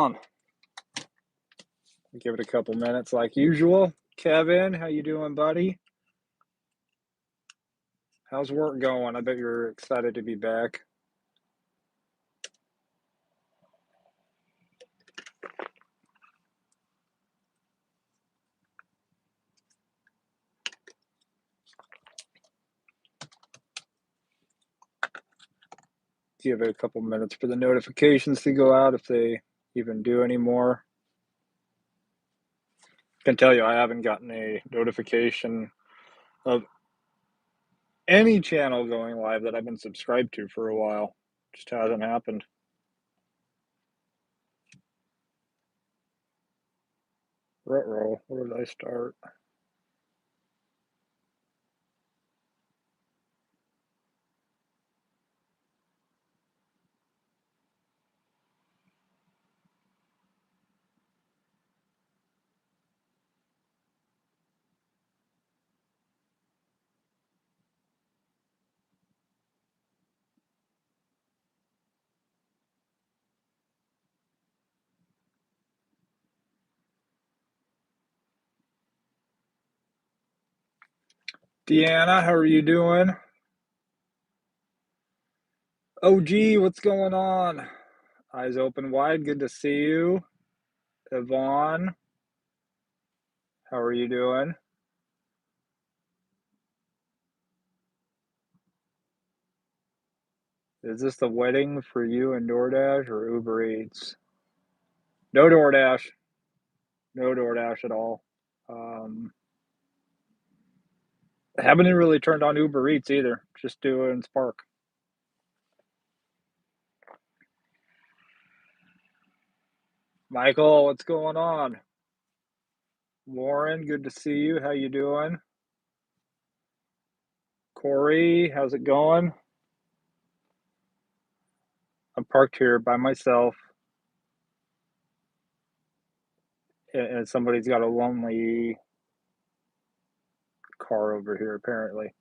On. Give it a couple minutes like usual. Kevin, how you doing, buddy? How's work going? I bet you're excited to be back. Give it a couple minutes for the notifications to go out if they even do anymore. I can tell you I haven't gotten a notification of any channel going live that I've been subscribed to for a while. Just hasn't happened. Ruh-roh, where did I start? Deanna, how are you doing? OG, what's going on? Eyes open wide, good to see you. Yvonne, how are you doing? Is this the wedding for you and DoorDash or Uber Eats? No DoorDash. No DoorDash at all. Um, haven't really turned on Uber Eats either. Just doing Spark. Michael, what's going on? Warren, good to see you. How you doing? Corey, how's it going? I'm parked here by myself, and somebody's got a lonely car over here, apparently.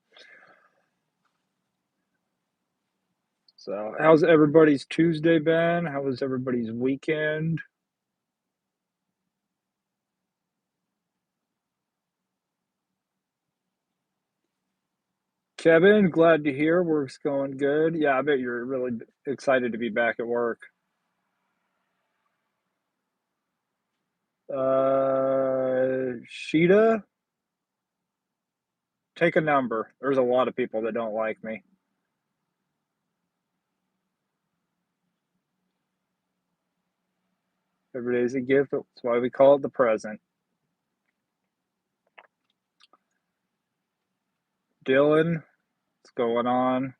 So, how's everybody's Tuesday been? How was everybody's weekend? Kevin, glad to hear work's going good. Yeah, I bet you're really excited to be back at work. Sheeta, take a number. There's a lot of people that don't like me. Every day's a gift. That's why we call it the present. Dylan, what's going on?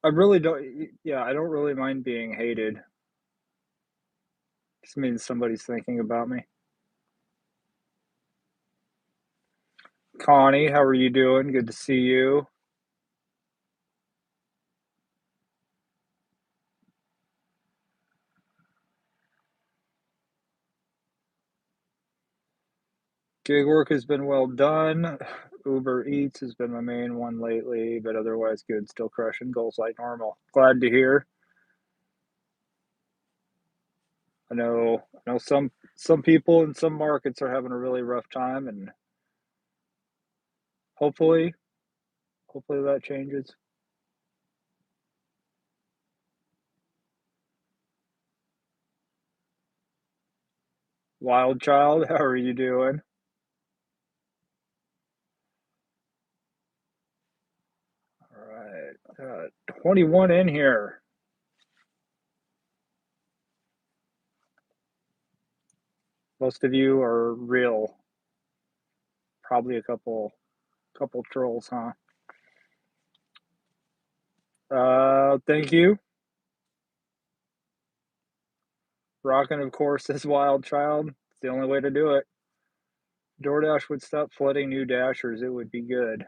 I really don't, yeah, I don't really mind being hated. Just means somebody's thinking about me. Connie, how are you doing? Good to see you. Gig work has been well done. Uber Eats has been my main one lately, but otherwise good. Still crushing goals like normal. Glad to hear. I know some people in some markets are having a really rough time, and hopefully hopefully that changes. Wild Child, how are you doing? All right, 21 in here. Most of you are real. Probably a couple trolls, huh? Thank you. Rockin', of course, is Wild Child. It's the only way to do it. DoorDash would stop flooding new Dashers. It would be good.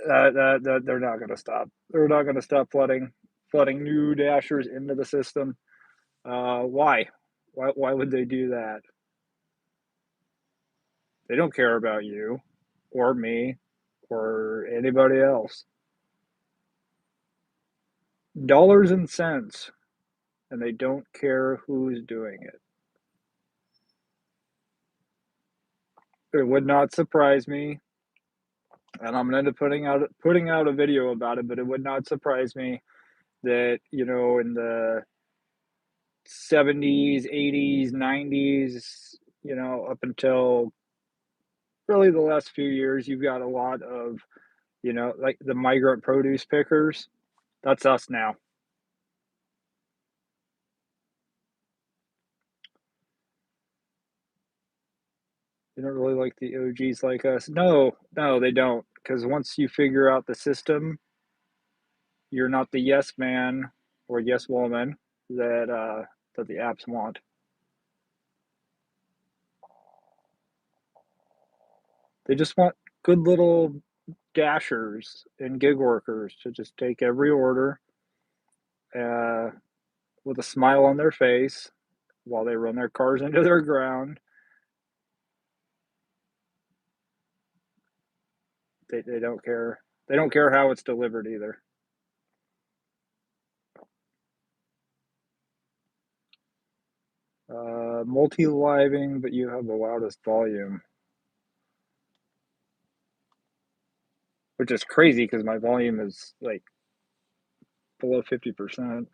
They're not going to stop. They're not going to stop flooding new Dashers into the system. Why? Why would they do that? They don't care about you. or me or anybody else. Dollars and cents, and they don't care who's doing it. It would not surprise me, and I'm gonna end up putting out a video about it, but it would not surprise me that, in the 70s, 80s, 90s, up until really the last few years, you've got a lot of, like the migrant produce pickers. That's us now. They don't really like the OGs like us. No, no, they don't. Because once you figure out the system, you're not the yes man or yes woman that the apps want. They just want good little dashers and gig workers to just take every order uh, with a smile on their face while they run their cars into their ground. They don't care. They don't care how it's delivered either. Multi-living, but you have the loudest volume, which is crazy because my volume is like below 50%.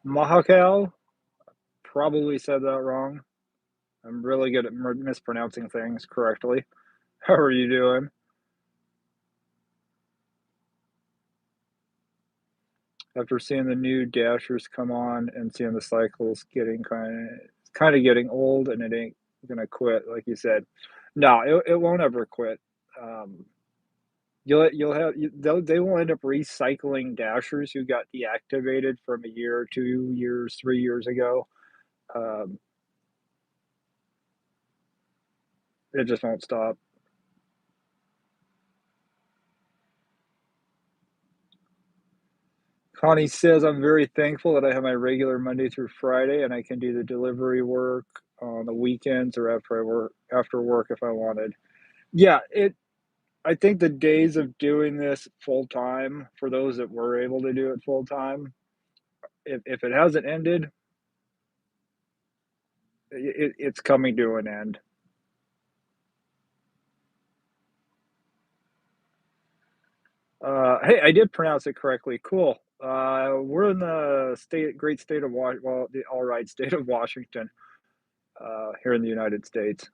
Mahakal, probably said that wrong. I'm really good at mispronouncing things correctly. How are you doing? After seeing the new dashers come on and seeing the cycles getting kind of getting old, and it ain't gonna quit, like you said. No, it won't ever quit. Um, you'll have they will end up recycling dashers who got deactivated from a year, 2 years, 3 years ago. Um, it just won't stop. Connie says, I'm very thankful that I have my regular Monday through Friday and I can do the delivery work on the weekends or after work if I wanted. Yeah, I think the days of doing this full time for those that were able to do it full time, if it hasn't ended, it's coming to an end. Hey, I did pronounce it correctly. Cool. We're in the great state of the all right state of Washington, here in the United States.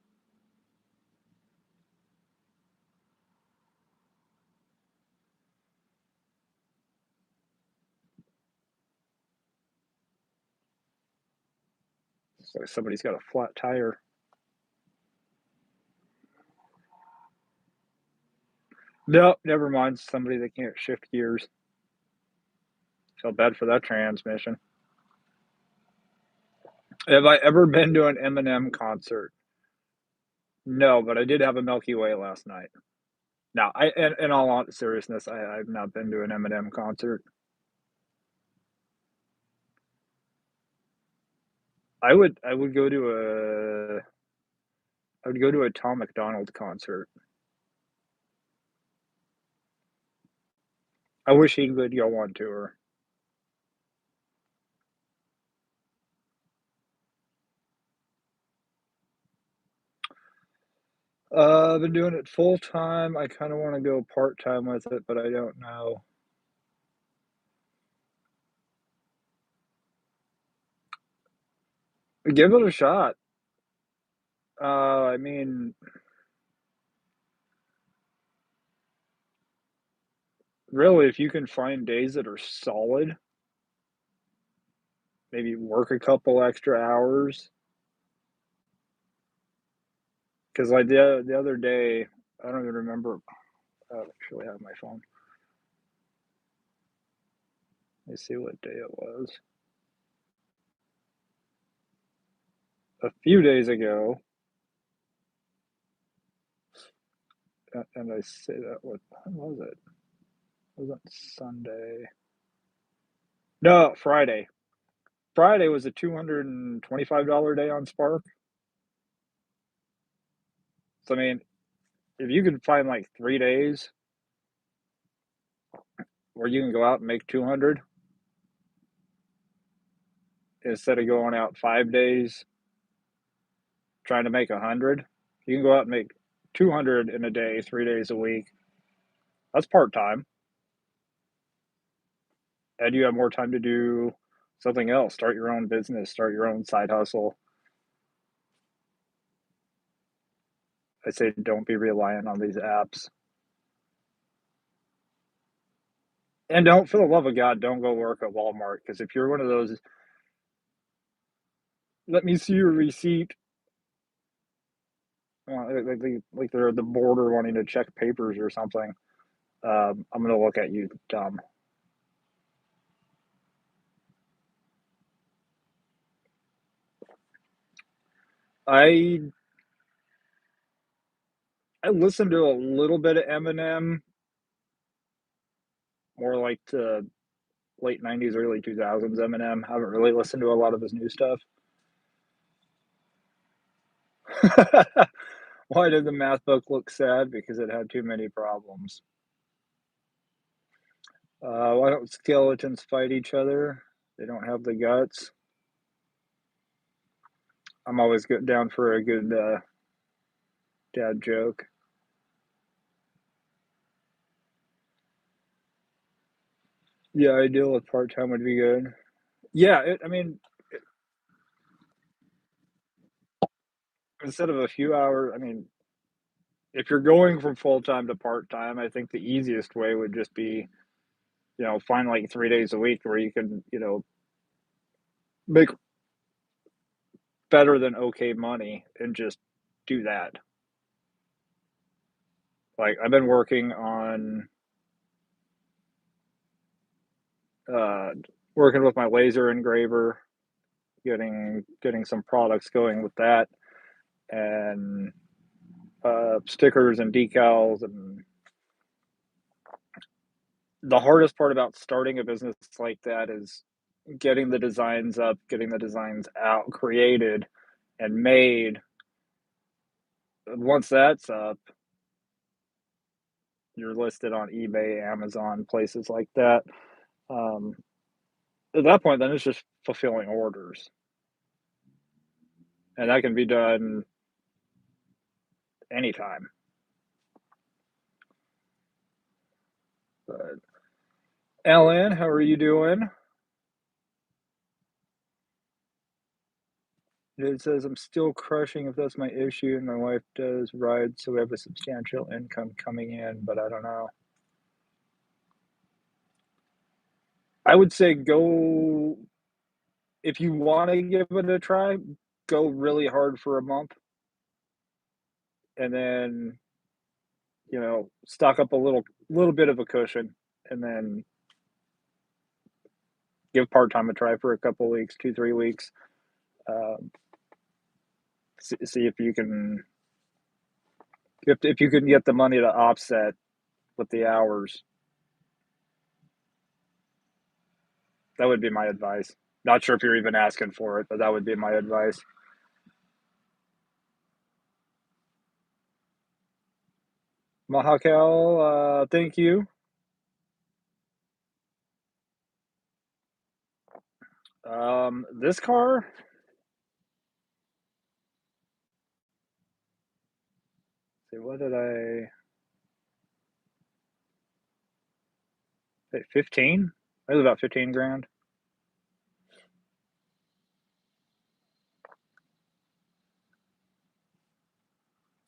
So somebody's got a flat tire. No, never mind. Somebody that can't shift gears. Feel bad for that transmission. Have I ever been to an Eminem concert? No, but I did have a Milky Way last night. Now, in all seriousness, I've not been to an Eminem concert. I would go to a Tom McDonald concert. I wish he would go on tour. I've been doing it full time. I kind of want to go part time with it, but I don't know. Give it a shot. I mean, really, if you can find days that are solid, maybe work a couple extra hours. Because like the other day, I don't even remember. I actually have my phone. Let me see what day it was. A few days ago, and I say that when was it? It wasn't Sunday. No, Friday. Friday was a $225 day on Spark. So, I mean, if you could find, like, 3 days where you can go out and make 200 instead of going out 5 days trying to make 100, you can go out and make 200 in a day, 3 days a week. That's part-time, and you have more time to do something else, start your own business, start your own side hustle. I say don't be reliant on these apps. And don't, for the love of God, don't go work at Walmart, because if you're one of those, "Let me see your receipt," like they're at the border wanting to check papers or something, I'm gonna look at you dumb. I I listened to a little bit of Eminem, more like the late '90s, early 2000s Eminem. Haven't really listened to a lot of his new stuff. Why did the math book look sad? Because it had too many problems. Why don't skeletons fight each other? They don't have the guts. I'm always good down for a good dad joke. Yeah, ideal with part time would be good. Yeah, I mean, instead of a few hours, I mean, if you're going from full time to part time, I think the easiest way would just be, find like 3 days a week where you can, make better than okay money and just do that. Like I've been uh, working with my laser engraver, getting some products going with that, and stickers and decals. And the hardest part about starting a business like that is getting the designs up, getting the designs out, created and made. Once that's up, you're listed on eBay, Amazon, places like that. Um, at that point, then it's just fulfilling orders, and that can be done anytime. But Ellen, how are you doing? It says I'm still crushing if that's my issue, and my wife does ride, so we have a substantial income coming in, but I don't know. I would say go if you want to give it a try, go really hard for a month, and then stock up a little bit of a cushion, and then give part time a try for a couple weeks, 2 3 weeks. Um, see if you can get the money to offset with the hours. That would be my advice. Not sure if you're even asking for it, but that would be my advice. Mahakal, thank you. This car, see, what did I say? 15? It was about 15 grand.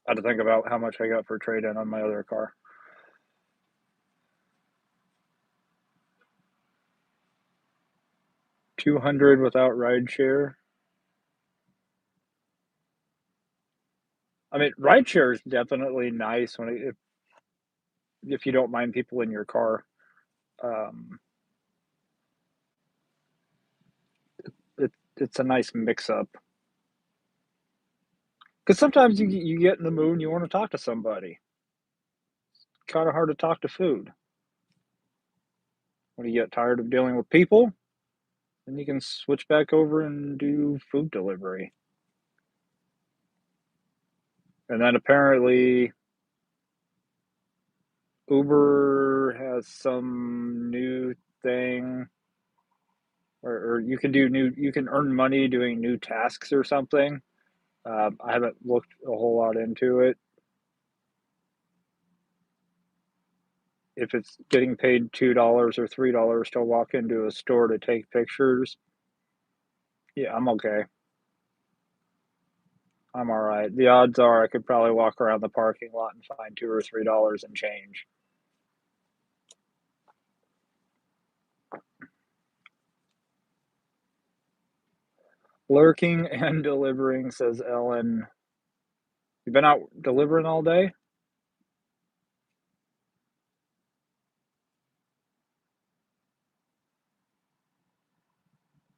I had to think about how much I got for trade in on my other car. 200 without ride share. I mean, ride share is definitely nice if you don't mind people in your car. Um, it's a nice mix up because sometimes you get in the mood and you want to talk to somebody. Kind of hard to talk to food when you get tired of dealing with people. then you can switch back over and do food delivery. And then apparently Uber has some new thing, or you can earn money doing new tasks or something. I haven't looked a whole lot into it. If it's getting paid $2 or $3 to walk into a store to take pictures, yeah, I'm okay. I'm all right. The odds are I could probably walk around the parking lot and find 2 or $3 and change. Lurking and delivering, says Ellen. You been out delivering all day?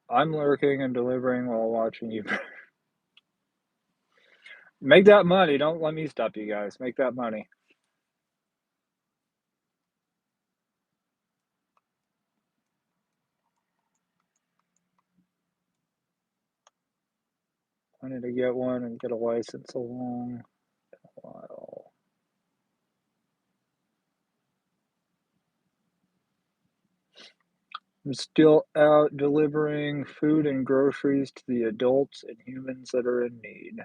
I'm lurking and delivering while watching you. Make that money. Don't let me stop you guys. Make that money. I need to get one and get a license along while. I'm still out delivering food and groceries to the adults and humans that are in need.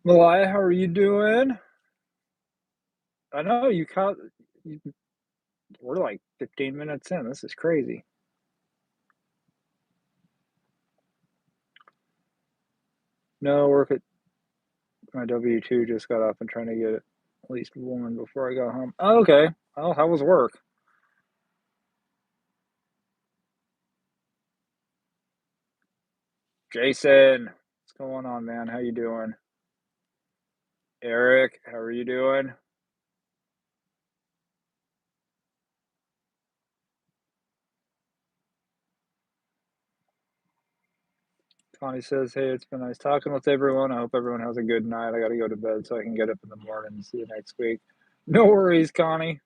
Malaya, how are you doing? I know you caught. You, we're like 15 minutes in. This is crazy. No, work at my W-2 just got off and trying to get at least one before I go home. Oh, okay. Oh, how was work? Jason, what's going on, man? How you doing? Eric, how are you doing? Connie says, hey, it's been nice talking with everyone. I hope everyone has a good night. I got to go to bed so I can get up in the morning and see you next week. No worries, Connie.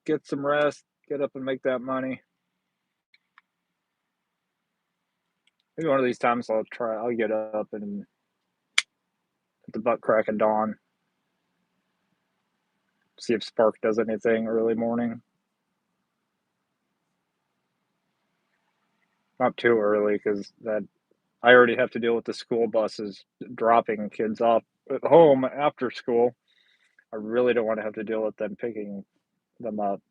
Get some rest. Get up and make that money. Maybe one of these times I'll try. I'll get up and at the butt crack of dawn, see if Spark does anything early morning. Not too early because that I already have to deal with the school buses dropping kids off at home after school. I really don't want to have to deal with them picking them up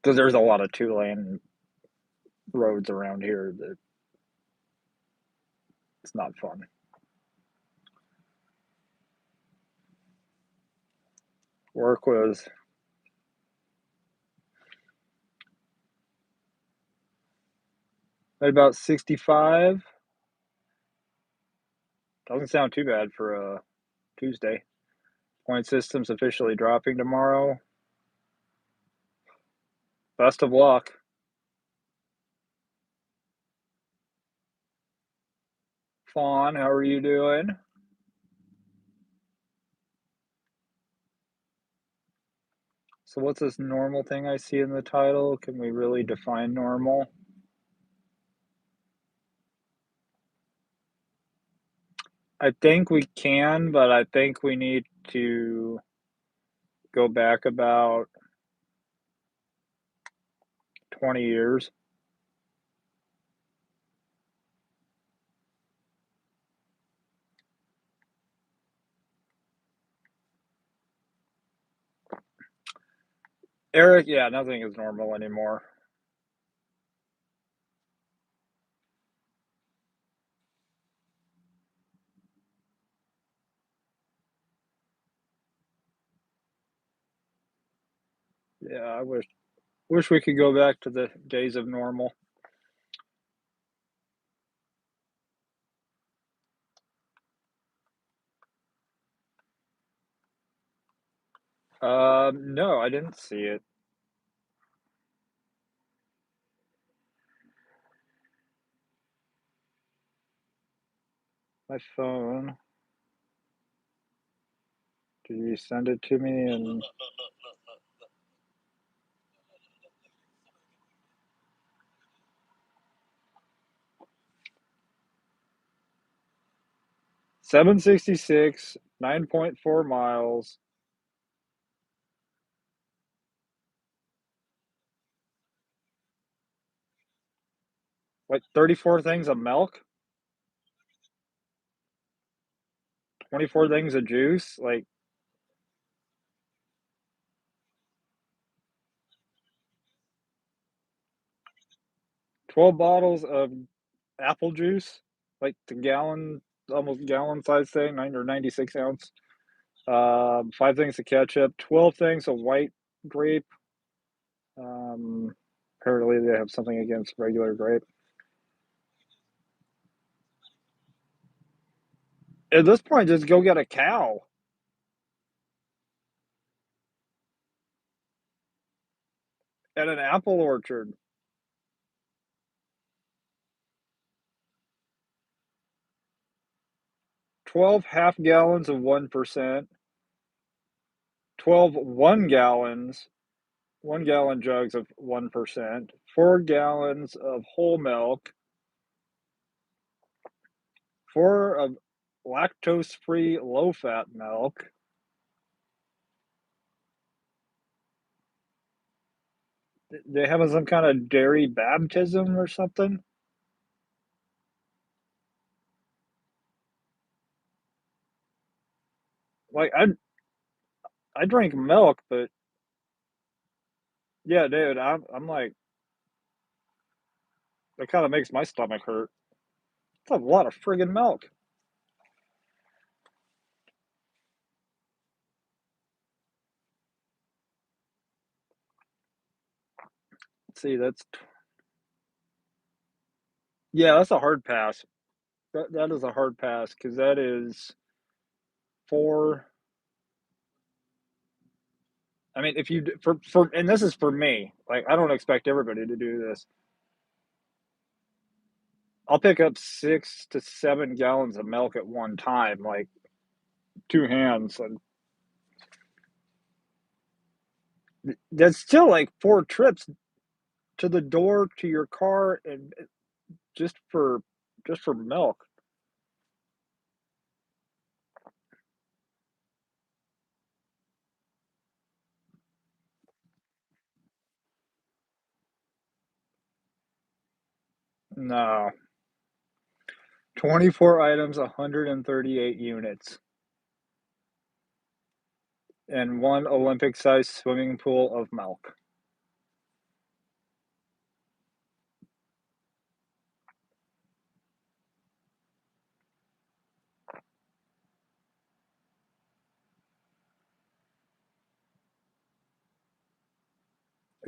because there's a lot of 2 lane roads around here that it's not fun. Work was at about 65. Doesn't sound too bad for a Tuesday. Point system's officially dropping tomorrow. Best of luck. Fawn, how are you doing? So what's this normal thing I see in the title? Can we really define normal? I think we can, but I think we need to go back about 20 years. Eric, yeah, nothing is normal anymore. Yeah, I wish we could go back to the days of normal. No, I didn't see it. My phone. Did you send it to me? And 766, 9.4 miles. Like 34 things of milk, 24 things of juice, like 12 bottles of apple juice, like the gallon, almost gallon size thing, 9 or 96 ounce. 5 things of ketchup, 12 things of white grape. Um, Apparently they have something against regular grape. At this point, just go get a cow at an apple orchard. 12 half gallons of 1%, 12 1 gallons, 1 gallon jugs of 1%, 4 gallons of whole milk, four of lactose free low fat milk. They having some kind of dairy baptism or something? Like I drink milk, but yeah, dude, I'm like that kind of makes my stomach hurt. It's a lot of friggin' milk. Let's see, yeah, that's a hard pass. That is a hard pass because that is four. I mean, if you for and this is for me. Like I don't expect everybody to do this. I'll pick up 6 to 7 gallons of milk at one time, like two hands, and that's still like 4 trips to the door to your car, and just for just for milk. No, 24 items, 138 units, and one Olympic-sized swimming pool of milk.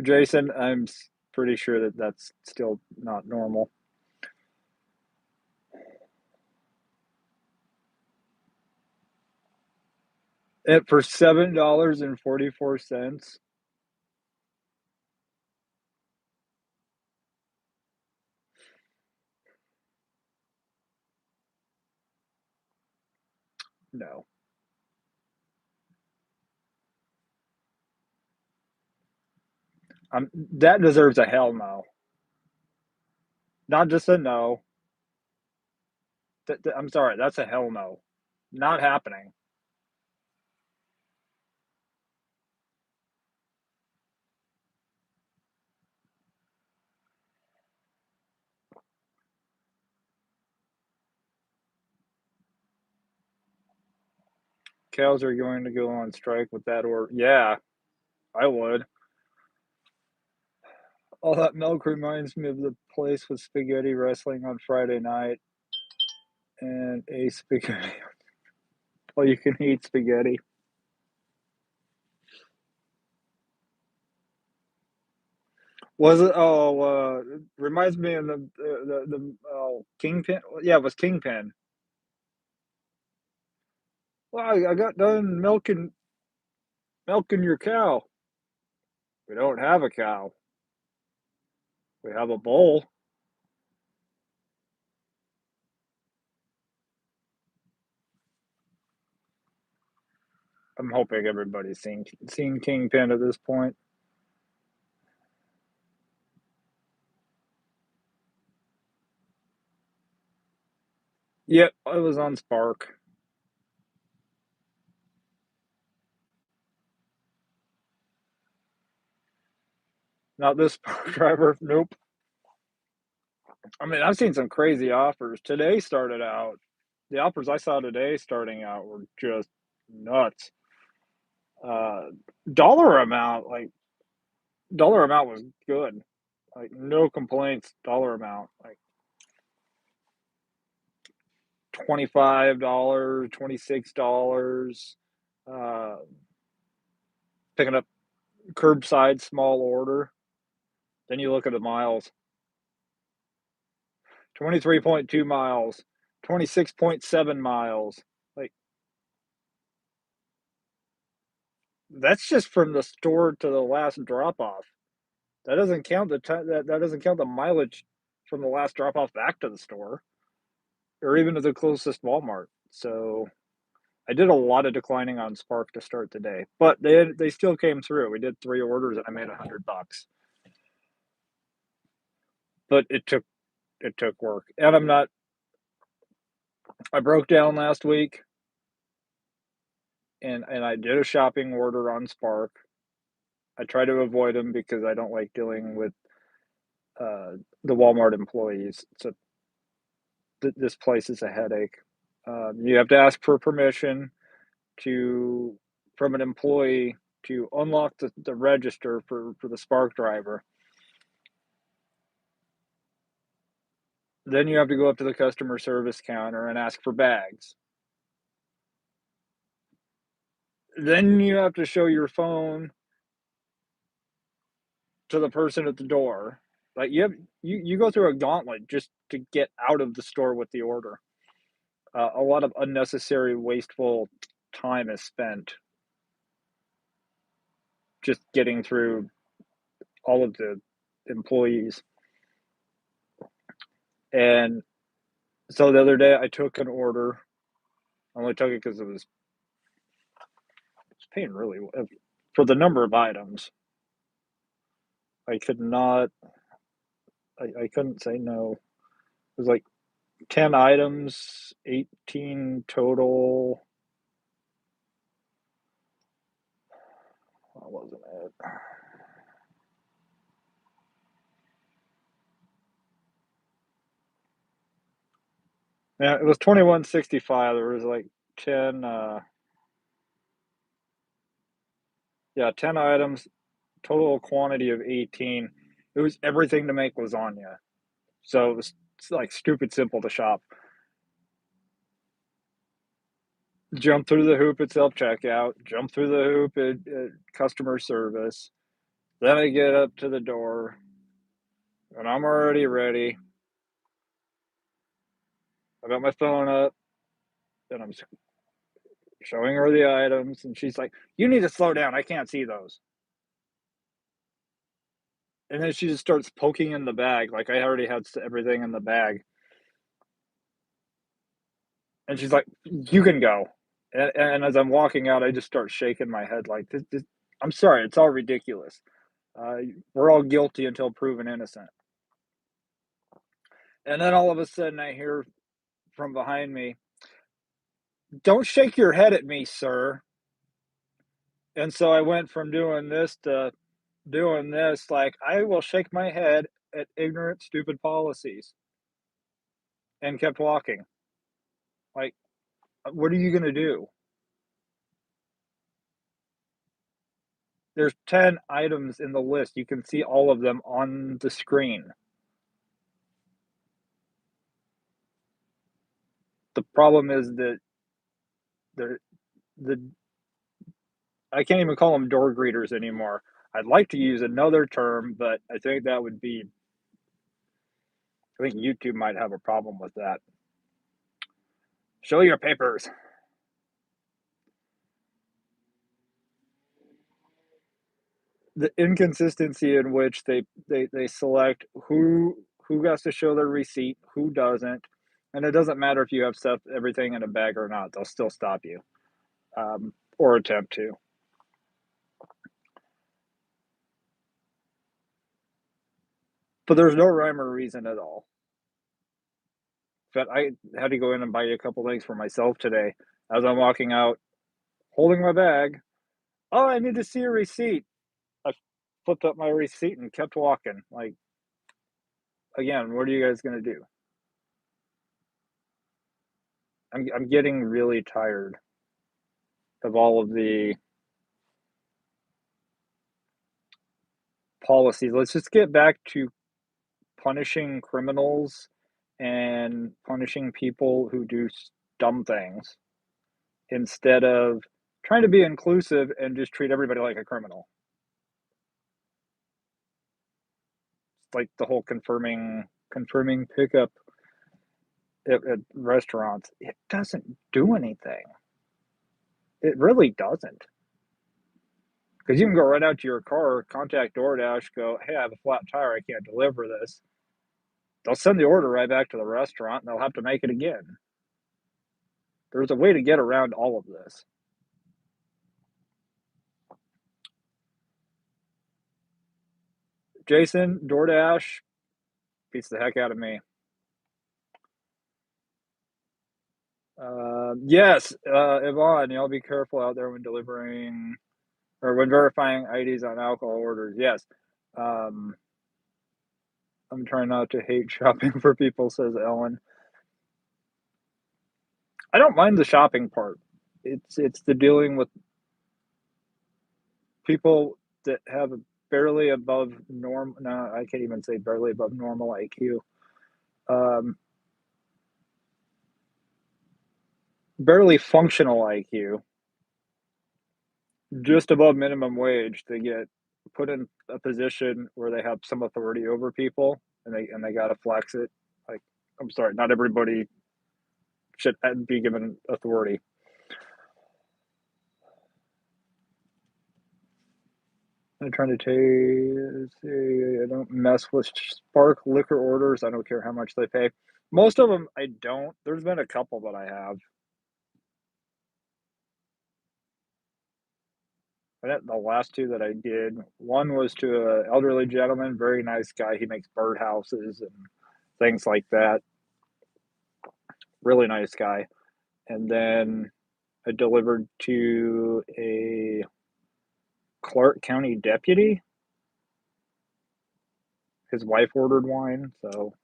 Jason, I'm pretty sure that that's still not normal. It for $7.44. No, that deserves a hell no. Not just a no. I'm sorry, that's a hell no. Not happening. Cows are going to go on strike with that, or yeah, I would. All that milk reminds me of the place with spaghetti wrestling on Friday night and a spaghetti. Well, you can eat spaghetti. Was it? Oh, reminds me of the oh, Kingpin. Yeah, it was Kingpin. Well, I got done milking your cow. We don't have a cow. We have a bull. I'm hoping everybody's seen Kingpin at this point. Yep, I was on Spark. Not this Spark driver, nope. I mean, I've seen some crazy offers. Today started out the offers I saw today starting out were just nuts. Uh, dollar amount, like, dollar amount was good. Like, no complaints, dollar amount, like $25, $26, uh, picking up curbside small order. Then you look at the miles, 23.2 miles, 26.7 miles. Like, that's just from the store to the last drop off. That doesn't count the time that doesn't count the mileage from the last drop off back to the store or even to the closest Walmart. So I did a lot of declining on Spark to start the day, but they still came through. We did 3 orders and I made $100, but it took work. And I broke down last week and I did a shopping order on Spark. I try to avoid them because I don't like dealing with uh, the Walmart employees. So this place is a headache. You have to ask for permission to from an employee to unlock the register for the Spark driver. Then you have to go up to the customer service counter and ask for bags. Then you have to show your phone to the person at the door. Like you go through a gauntlet just to get out of the store with the order. A lot of unnecessary, wasteful time is spent just getting through all of the employees. And so the other day I took an order. I only took it because it's paying really well for the number of items. I could not. I couldn't say no. It was like 10 items, 18 total. What wasn't it? Yeah, it was 2165. There was like 10. Yeah, 10 items, total quantity of 18. It was everything to make lasagna. So it was like stupid simple to shop. Jump through the hoop at self checkout, jump through the hoop at customer service. Then I get up to the door and I'm already ready. I got my phone up and I'm showing her the items. And she's like, "You need to slow down. I can't see those." And then she just starts poking in the bag. Like I already had everything in the bag. And she's like, "You can go." And as I'm walking out, I just start shaking my head like, I'm sorry, it's all ridiculous. Uh, we're all guilty until proven innocent. And then all of a sudden, I hear from behind me, "Don't shake your head at me, sir." And so I went from doing this to doing this, like, I will shake my head at ignorant, stupid policies, and kept walking. Like, what are you going to do? There's 10 items in the list. You can see all of them on the screen. The problem is that the the I can't even call them door greeters anymore. I'd like to use another term, but I think that would be I think YouTube might have a problem with that. Show your papers. The inconsistency in which they select who has to show their receipt, who doesn't, and it doesn't matter if you have stuff everything in a bag or not. They'll still stop you. or attempt to. But there's no rhyme or reason at all. But I had to go in and buy a couple things for myself today. As I'm walking out, holding my bag, "Oh, I need to see a receipt." I flipped up my receipt and kept walking. Like, again, what are you guys gonna do? I'm getting really tired of all of the policies. Let's just get back to punishing criminals and punishing people who do dumb things instead of trying to be inclusive and just treat everybody like a criminal. Like the whole confirming pickup at restaurants. It doesn't do anything. It really doesn't. Because you can go right out to your car, contact DoorDash, go, "Hey, I have a flat tire, I can't deliver this." They'll send the order right back to the restaurant, and they'll have to make it again. There's a way to get around all of this. Jason, DoorDash beats the heck out of me. Yes, Yvonne, y'all be careful out there when delivering or when verifying IDs on alcohol orders. Yes. Um, I'm trying not to hate shopping for people, says Ellen. I don't mind the shopping part. It's the dealing with people that have a barely above norm. No, I can't even say barely above normal IQ. Um, barely functional IQ, just above minimum wage. They get put in a position where they have some authority over people, and they got to flex it. Like, I'm sorry, not everybody should be given authority. I'm trying to say I don't mess with Spark liquor orders. I don't care how much they pay. Most of them I don't. There's been a couple that I have. But the last two that I did, one was to an elderly gentleman, very nice guy. He makes birdhouses and things like that. Really nice guy. And then I delivered to a Clark County deputy. His wife ordered wine, so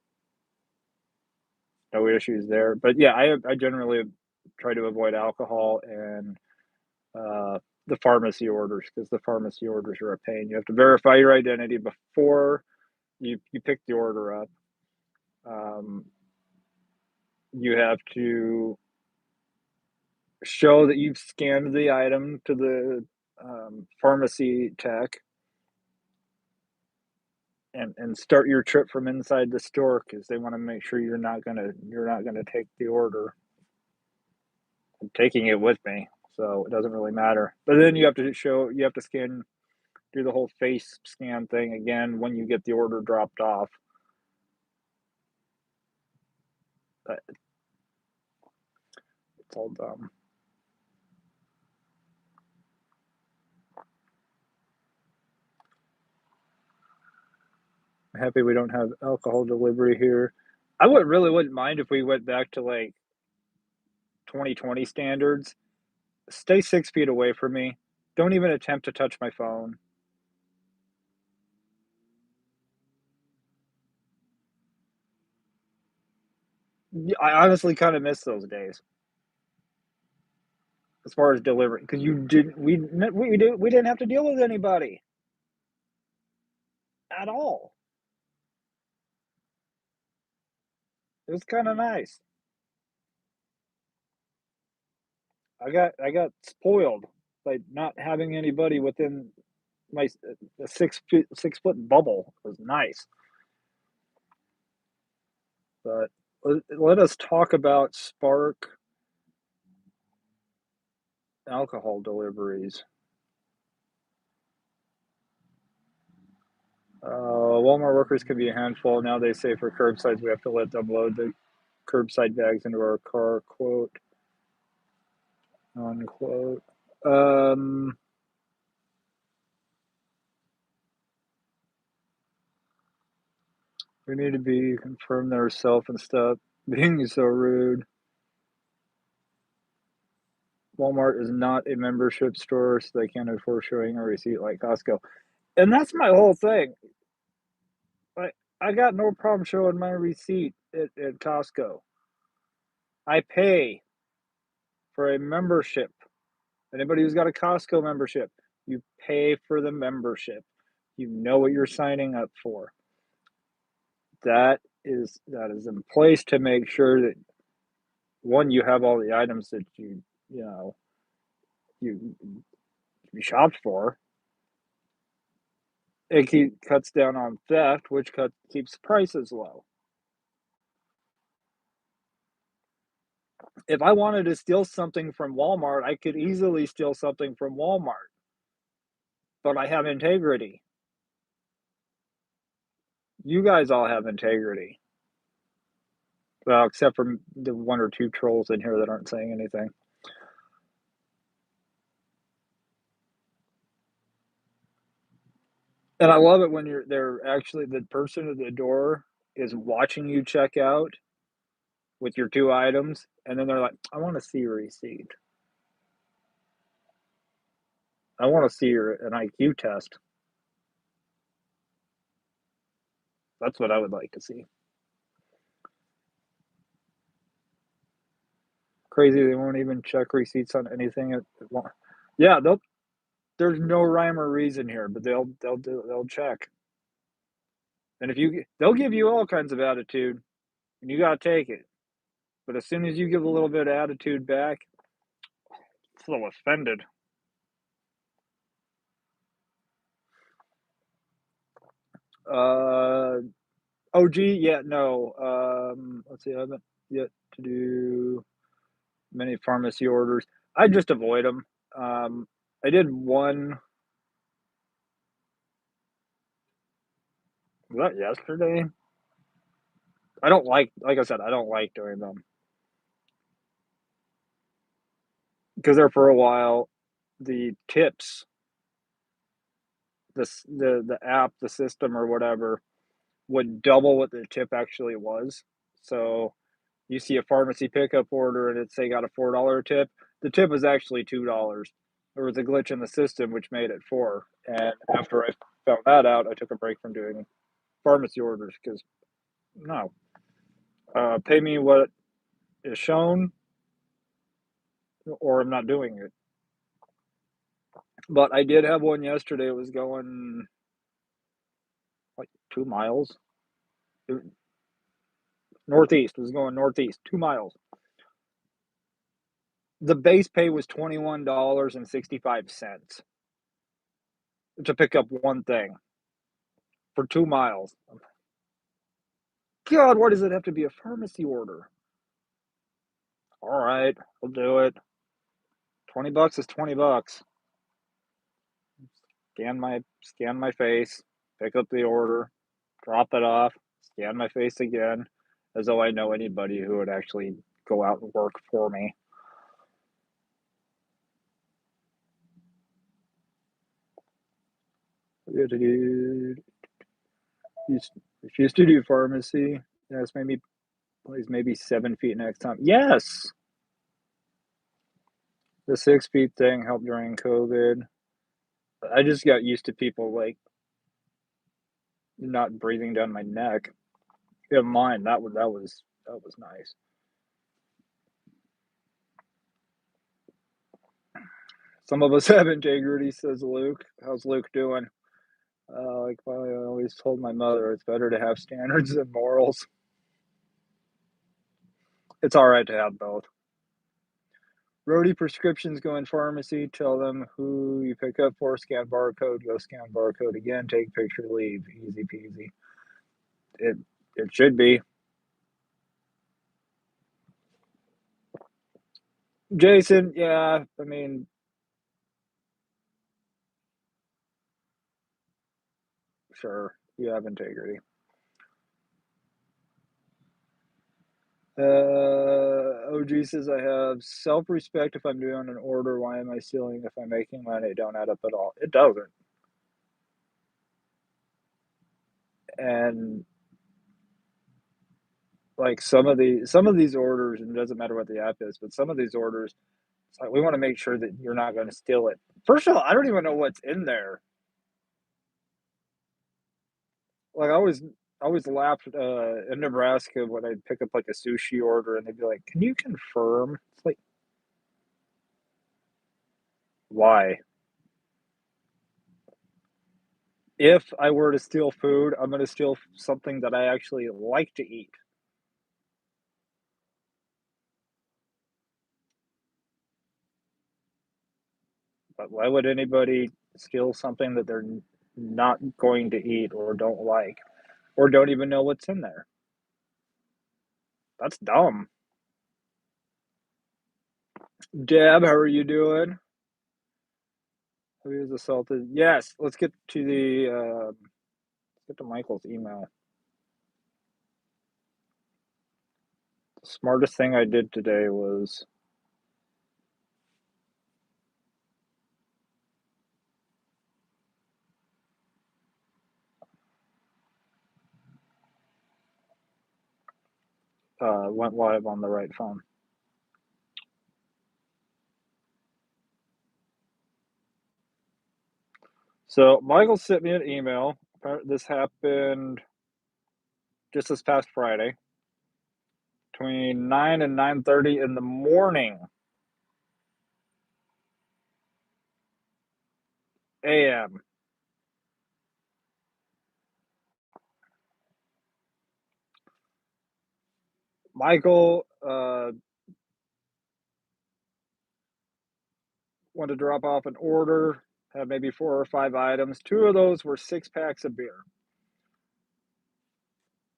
no issues there. But yeah, I generally try to avoid alcohol and the pharmacy orders because the pharmacy orders are a pain. You have to verify your identity before you pick the order up. Um, you have to show that you've scanned the item to the pharmacy tech and start your trip from inside the store because they want to make sure you're not gonna take the order. I'm taking it with me, so it doesn't really matter. But then you have to scan, do the whole face scan thing again when you get the order dropped off. But it's all dumb. I'm happy we don't have alcohol delivery here. I wouldn't mind if we went back to like 2020 standards. Stay 6 feet away from me. Don't even attempt to touch my phone. I honestly kind of miss those days as far as delivery because you didn't we didn't have to deal with anybody at all. It was kind of nice. I got spoiled by not having anybody within my 6 foot bubble. It was nice. But let us talk about Spark alcohol deliveries. Walmart workers can be a handful. Now they say for curbsides, we have to let them load the curbside bags into our car, quote, unquote. Um, we need to be confirm their self and stuff. Being so rude. Walmart is not a membership store, so they can't afford showing a receipt like Costco. And that's my whole thing. I I got no problem showing my receipt at Costco. I pay for a membership. Anybody who's got a Costco membership, you pay for the membership. You know what you're signing up for. That is in place to make sure that one, you have all the items that you know you you shopped for. Cuts down on theft, which keeps prices low. If I wanted to steal something from Walmart, I could easily steal something from Walmart, but I have integrity. You guys all have integrity. Well, except for the one or two trolls in here that aren't saying anything. And I love it when they're actually the person at the door is watching you check out with your 2 items, and then they're like, "I wanna see your receipt. I wanna see your an IQ test." That's what I would like to see. Crazy they won't even check receipts on anything at Wal Yeah, there's no rhyme or reason here, but they'll check. And if you they'll give you all kinds of attitude, and you gotta take it. But as soon as you give a little bit of attitude back, it's a little offended. Uh, OG, yeah, no. Let's see, I haven't yet to do many pharmacy orders. I just avoid them. I did one, was that yesterday? I don't like I said, I don't like doing them because there for a while, the tips, the app, the system, or whatever would double what the tip actually was. So you see a pharmacy pickup order and it say got a $4 tip. The tip was actually $2. There was a glitch in the system which made it four. And after I found that out, I took a break from doing pharmacy orders because no, pay me what is shown, or I'm not doing it. But I did have one yesterday. It was going like 2 miles northeast. It was going northeast, 2 miles. The base pay was $21.65 to pick up one thing for 2 miles. God, why does it have to be a pharmacy order? All right, I'll do it. $20 is $20. Scan my face, pick up the order, drop it off, scan my face again, as though I know anybody who would actually go out and work for me. Refuse to do pharmacy. Yes, maybe please maybe 7 feet next time. Yes, the 6 feet thing helped during COVID. I just got used to people like not breathing down my neck. Yeah, mine. That was nice. Some of us have integrity, says Luke. How's Luke doing? Like well, I always told my mother, it's better to have standards than morals. It's all right to have both. Roadie prescriptions go in pharmacy. Tell them who you pick up for. Scan barcode. Go scan barcode again. Take picture. Leave. Easy peasy. It it should be. Jason, yeah. I mean, sure, you have integrity. OG says, "I have self-respect if I'm doing an order. Why am I stealing if I'm making money? It don't add up at all." It doesn't. And, like, some of these orders, and it doesn't matter what the app is, but some of these orders, it's like, we wanna make sure that you're not gonna steal it. First of all, I don't even know what's in there. Like, I always laughed, in Nebraska when I'd pick up, like, a sushi order, and they'd be like, "Can you confirm?" It's like, "Why?" If I were to steal food, I'm gonna steal something that I actually like to eat. But why would anybody steal something that they're not going to eat or don't like or don't even know what's in there? That's dumb. Deb, how are you doing? Who is assaulted? Yes, let's get to let's get to Michael's email. The smartest thing I did today was went live on the right phone. So Michael sent me an email. This happened just this past Friday, between 9 and 9:30 in the morning AM. Michael went to drop off an order, had maybe 4 or 5 items. Two of those were 6 packs of beer.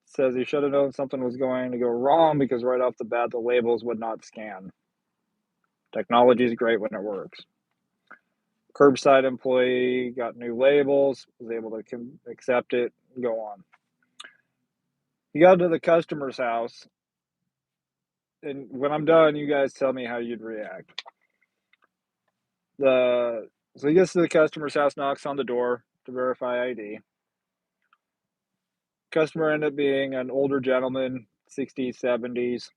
Says he should have known something was going to go wrong because right off the bat, the labels would not scan. Technology is great when it works. Curbside employee got new labels, was able to accept it, go on. He got to the customer's house, and when I'm done, you guys tell me how you'd react. So he gets to the customer's house, knocks on the door to verify ID. Customer ended up being an older gentleman, 60s, 70s,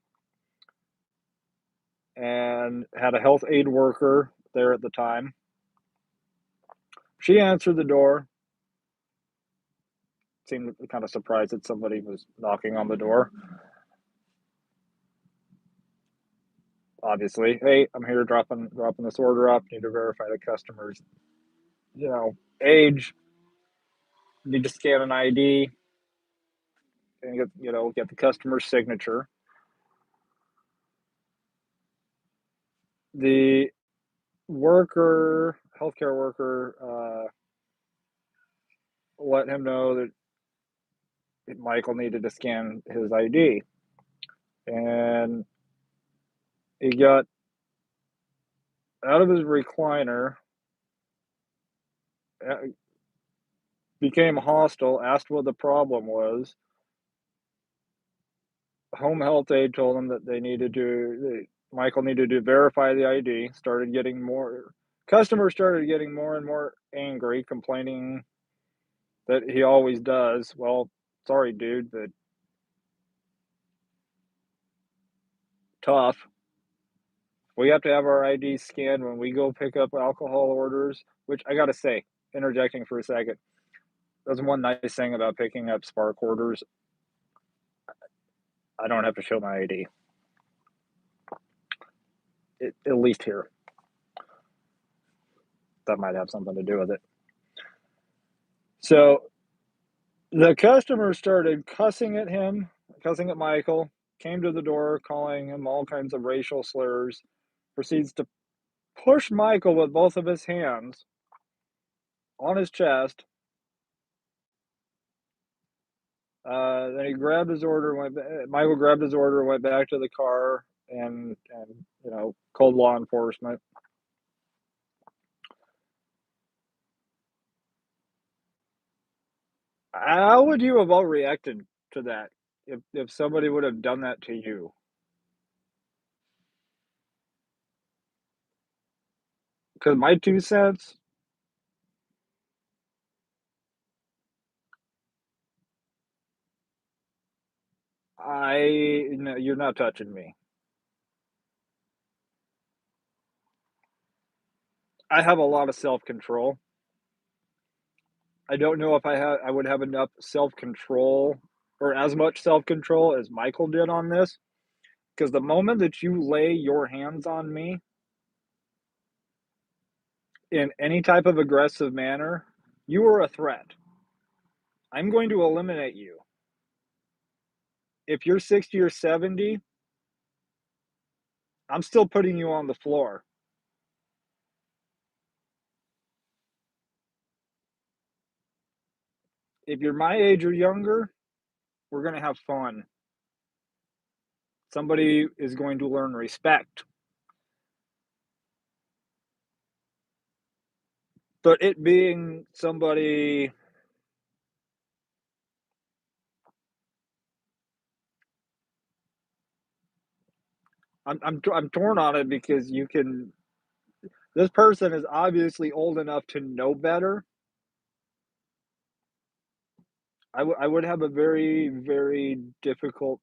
and had a health aid worker there at the time. She answered the door, seemed kind of surprised that somebody was knocking on the door. Obviously, hey, I'm here dropping this order off. Need to verify the customer's, age. Need to scan an ID and get the customer's signature. The healthcare worker, let him know that Michael needed to scan his ID, and he got out of his recliner, became hostile, asked what the problem was. Home health aide told him that Michael needed to verify the ID. Customers started getting more and more angry, complaining that he always does. Well, sorry, dude, but tough. We have to have our IDs scanned when we go pick up alcohol orders, which I gotta say, interjecting for a second, that's one nice thing about picking up Spark orders. I don't have to show my ID, at least here. That might have something to do with it. So the customer started cussing at Michael, came to the door, calling him all kinds of racial slurs, proceeds to push Michael with both of his hands on his chest. Then he grabbed his order, Michael grabbed his order, went back to the car, and called law enforcement. How would you have all reacted to that if somebody would have done that to you? 'Cause my 2 cents, I no, you're not touching me. I have a lot of self-control. I don't know if I would have enough self-control or as much self-control as Michael did on this. Because the moment that you lay your hands on me in any type of aggressive manner, you are a threat. I'm going to eliminate you. If you're 60 or 70, I'm still putting you on the floor. If you're my age or younger, we're gonna have fun. Somebody is going to learn respect. But it being somebody, I'm torn on it because you can. This person is obviously old enough to know better. I would have a very, very difficult.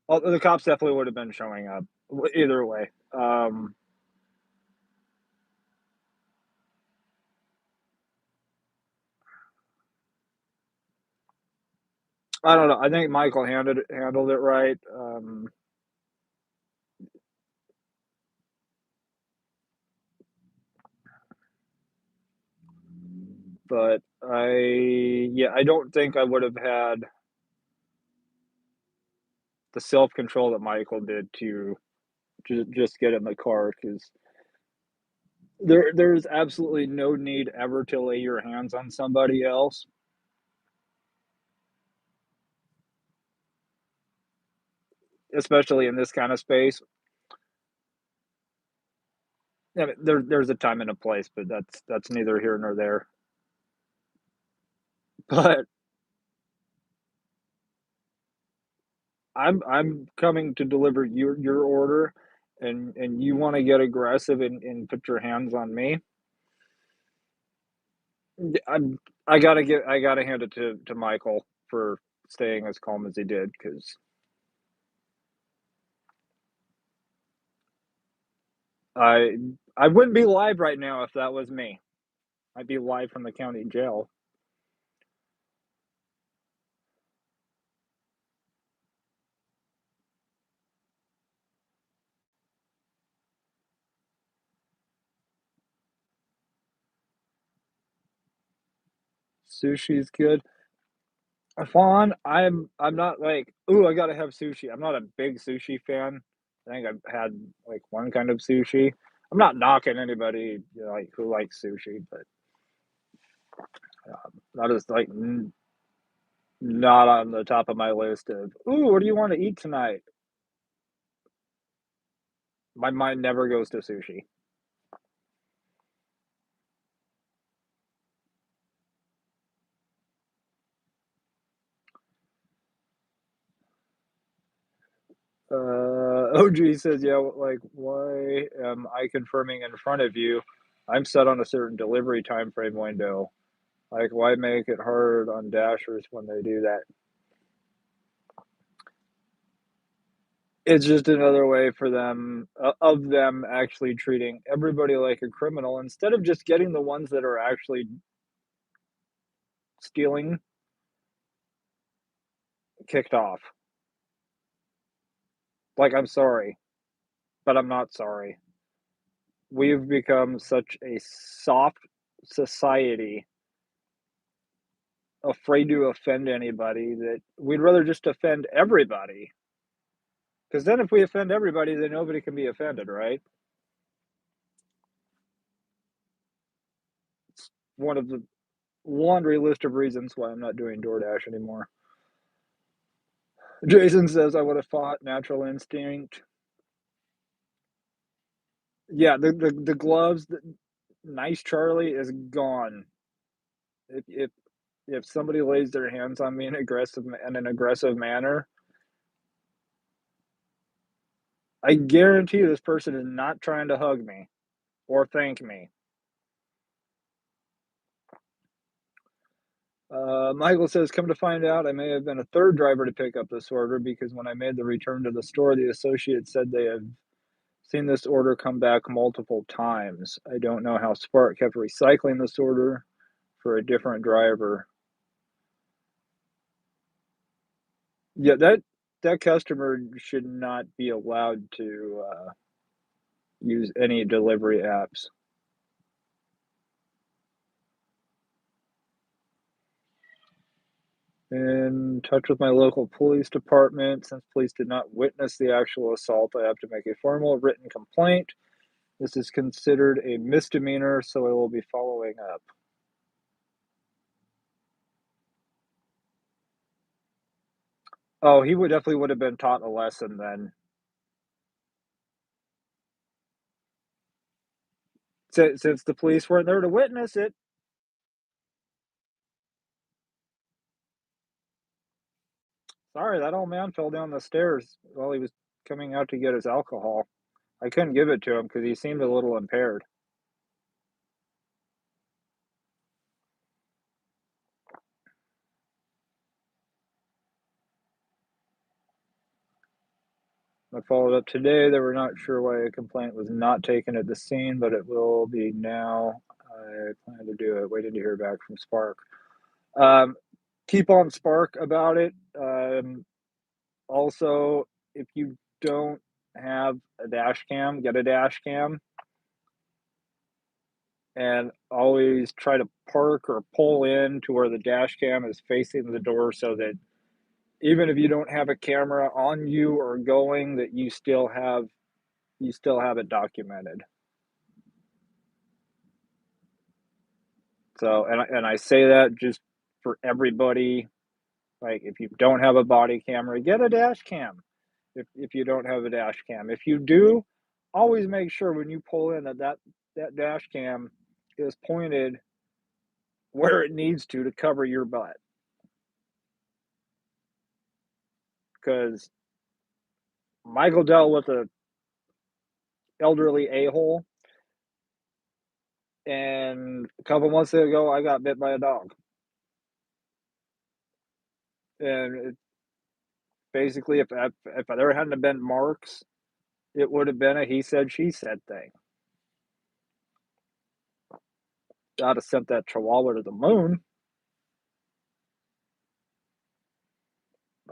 Well, the cops definitely would have been showing up either way. I don't know. I think Michael handled it right. But yeah, I don't think I would have had the self control that Michael did to just get in the car because there's absolutely no need ever to lay your hands on somebody else, especially in this kind of space. I mean, there's a time and a place, but that's neither here nor there. But I'm coming to deliver your order, and you want to get aggressive and put your hands on me. I'm I gotta hand it to Michael for staying as calm as he did because I I wouldn't be live right now if that was me. I'd be live from the county jail. Sushi's good. Fawn, I'm not like, "Ooh, I gotta have sushi." I'm not a big sushi fan. I think I've had, like, one kind of sushi. I'm not knocking anybody, like, who likes sushi, but, that is, like, not on the top of my list of, "Ooh, what do you wanna eat tonight?" My mind never goes to sushi. OG says, "Yeah, like, why am I confirming in front of you? I'm set on a certain delivery time frame window. Like, why make it hard on Dashers when they do that?" It's just another way for them of them actually treating everybody like a criminal instead of just getting the ones that are actually stealing kicked off. Like, I'm sorry, but I'm not sorry. We've become such a soft society, afraid to offend anybody, that we'd rather just offend everybody. Because then if we offend everybody, then nobody can be offended, right? It's one of the laundry list of reasons why I'm not doing DoorDash anymore. Jason says I would have fought Natural Instinct. Yeah, the gloves, Nice Charlie is gone. If if somebody lays their hands on me in an aggressive manner, I guarantee this person is not trying to hug me or thank me. Michael says, "Come to find out, I may have been a third driver to pick up this order because when I made the return to the store, the associate said they have seen this order come back multiple times. I don't know how Spark kept recycling this order for a different driver." Yeah, that customer should not be allowed to use any delivery apps. In touch with my local police department. Since police did not witness the actual assault, I have to make a formal written complaint. This is considered a misdemeanor, so I will be following up. Oh, he would definitely would have been taught a lesson then. Since the police weren't there to witness it. Sorry, that old man fell down the stairs while he was coming out to get his alcohol. I couldn't give it to him because he seemed a little impaired. I followed up today. They were not sure why a complaint was not taken at the scene, but it will be now. I plan to do it. Waiting to hear back from Spark. Um, keep on Spark about it. Also, if you don't have a dash cam, get a dash cam and always try to park or pull in to where the dash cam is facing the door so that even if you don't have a camera on you or going, that you still have it documented. So, and I say that just for everybody. Like, if you don't have a body camera, get a dash cam. If you don't have a dash cam, if you do, always make sure when you pull in that dash cam is pointed where it needs to cover your butt. Because Michael dealt with a elderly a hole, and a couple months ago, I got bit by a dog, and basically, if there hadn't have been marks, it would have been a he said she said thing. I'd have sent that chihuahua to the moon.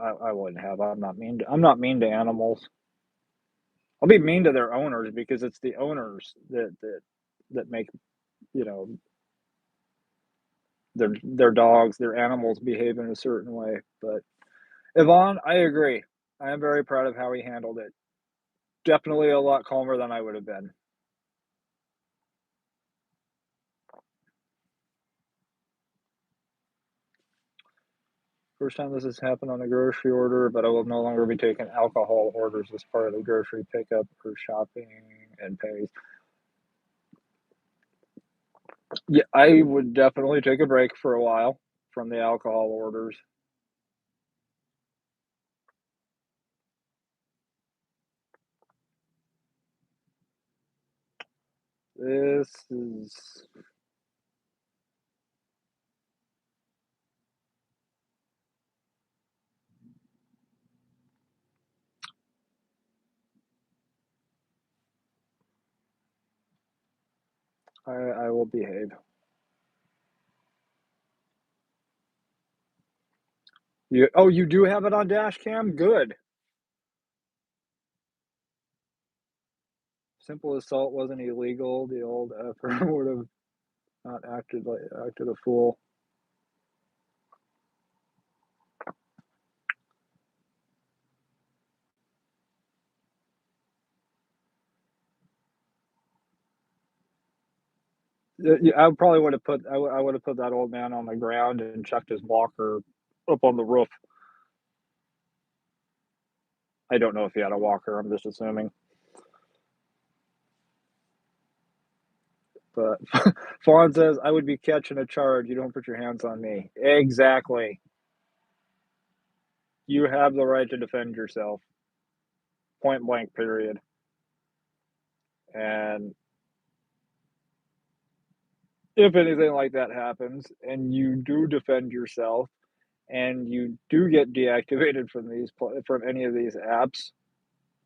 I wouldn't have. I'm not mean to animals. I'll be mean to their owners because it's the owners that make you know their dogs, their animals behave in a certain way. But Yvonne, I agree. I am very proud of how he handled it. Definitely a lot calmer than I would have been. First time this has happened on a grocery order, but I will no longer be taking alcohol orders as part of the grocery pickup or shopping and pays. Yeah, I would definitely take a break for a while from the alcohol orders. This is I will behave. You do have it on dash cam? Good. Simple assault wasn't illegal. The old effer would have not acted a fool. Yeah, I probably would have put I would have put that old man on the ground and chucked his walker up on the roof. I don't know if he had a walker. I'm just assuming. But Fawn says, "I would be catching a charge. You don't put your hands on me." Exactly. You have the right to defend yourself. Point blank, period. And if anything like that happens and you do defend yourself and you do get deactivated from from any of these apps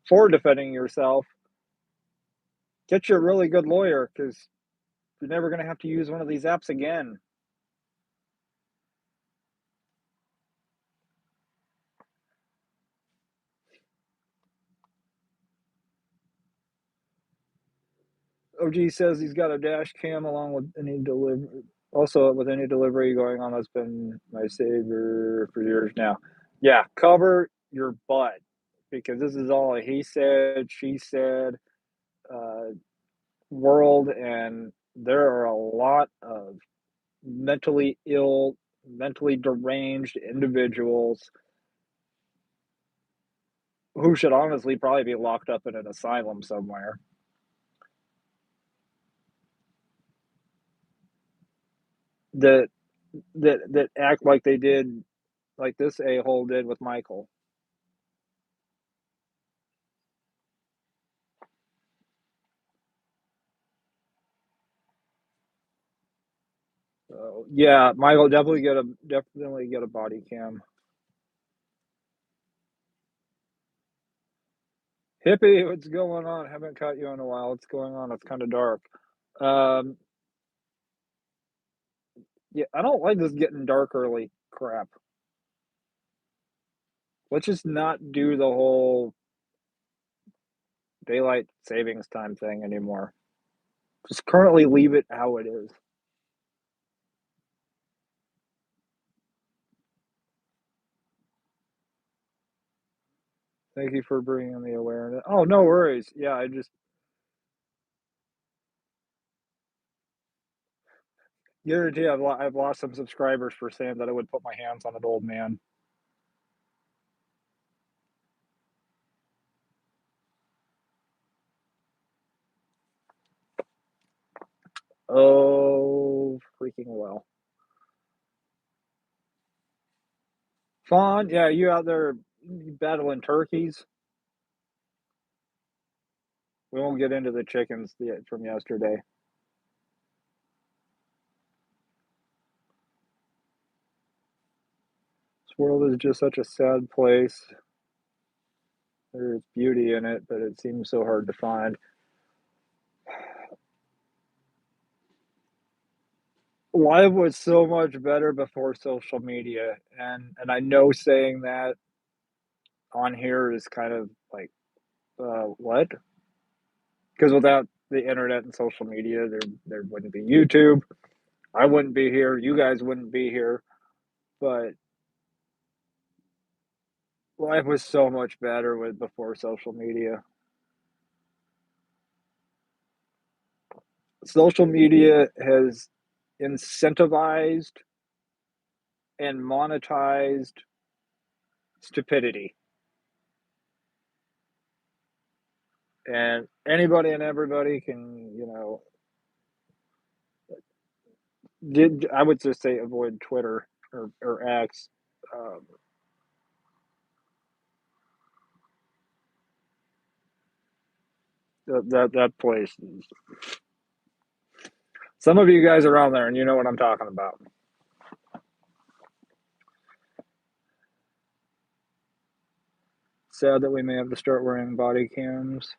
for defending yourself, get you a really good lawyer because you're never going to have to use one of these apps again. OG says he's got a dash cam along with any delivery. Also, with any delivery going on, that's been my savior for years now. Yeah, cover your butt because this is all a he said, she said uh, world, and there are a lot of mentally ill, mentally deranged individuals who should honestly probably be locked up in an asylum somewhere. That that act like they did, like this a hole did with Michael. So yeah, Michael, definitely get a body cam. Hippie, what's going on? Haven't caught you in a while. What's going on? It's kind of dark. Um, yeah, I don't like this getting dark early crap. Let's just not do the whole daylight savings time thing anymore. Just currently leave it how it is. Thank you for bringing the awareness. Oh, no worries. Yeah, I just guarantee I've lost some subscribers for saying that I would put my hands on an old man. Oh, freaking well. Fawn, yeah, you out there battling turkeys? We won't get into the chickens from yesterday. This world is just such a sad place. There's beauty in it, but it seems so hard to find. Life was so much better before social media, and I know saying that on here is kind of like, what? Because without the internet and social media, there wouldn't be YouTube. I wouldn't be here. You guys wouldn't be here. But life was so much better with before social media. Social media has incentivized and monetized stupidity. And anybody and everybody can, did I would just say avoid Twitter or X. Um, that place. Some of you guys are on there, and you know what I'm talking about. Sad that we may have to start wearing body cams.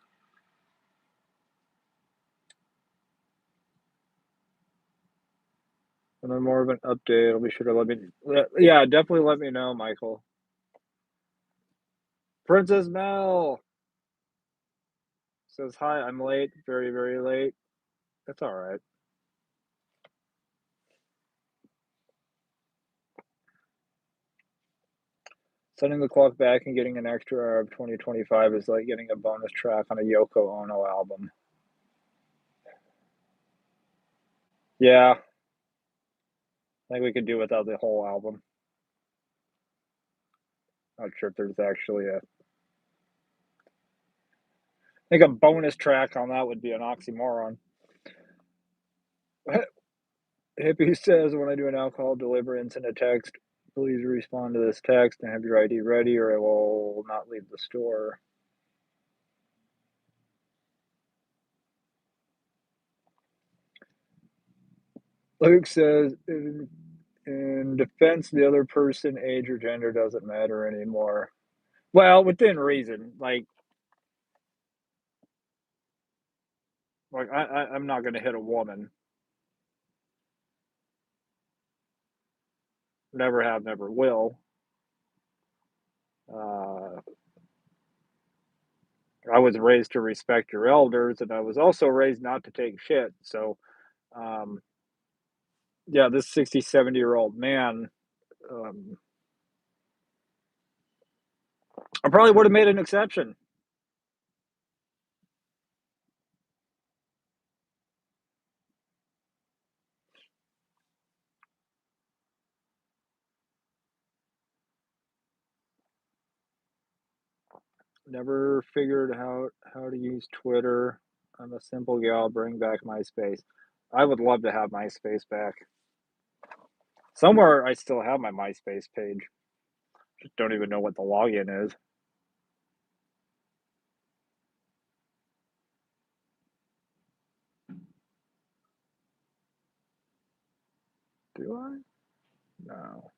And then more of an update. I'll be sure to let me. Yeah, definitely let me know, Michael. Princess Mel says hi. I'm late, very very late. That's all right. Setting the clock back and getting an extra hour of 2025 is like getting a bonus track on a Yoko Ono album. Yeah, I think we could do without the whole album. Not sure if there's actually a. I think a bonus track on that would be an oxymoron. Hippie says, when I do an alcohol delivery and send a text, please respond to this text and have your ID ready or I will not leave the store. Luke says, in defense, the other person, age or gender doesn't matter anymore. Well, within reason. I'm not going to hit a woman. Never have, never will. Uh, I was raised to respect your elders, and I was also raised not to take shit. So, um, yeah, this 60, 70-year-old man, um, I probably would have made an exception. Never figured out how to use Twitter. I'm a simple gal. Bring back MySpace. I would love to have MySpace back. Somewhere I still have my MySpace page. Just don't even know what the login is. Do I? No.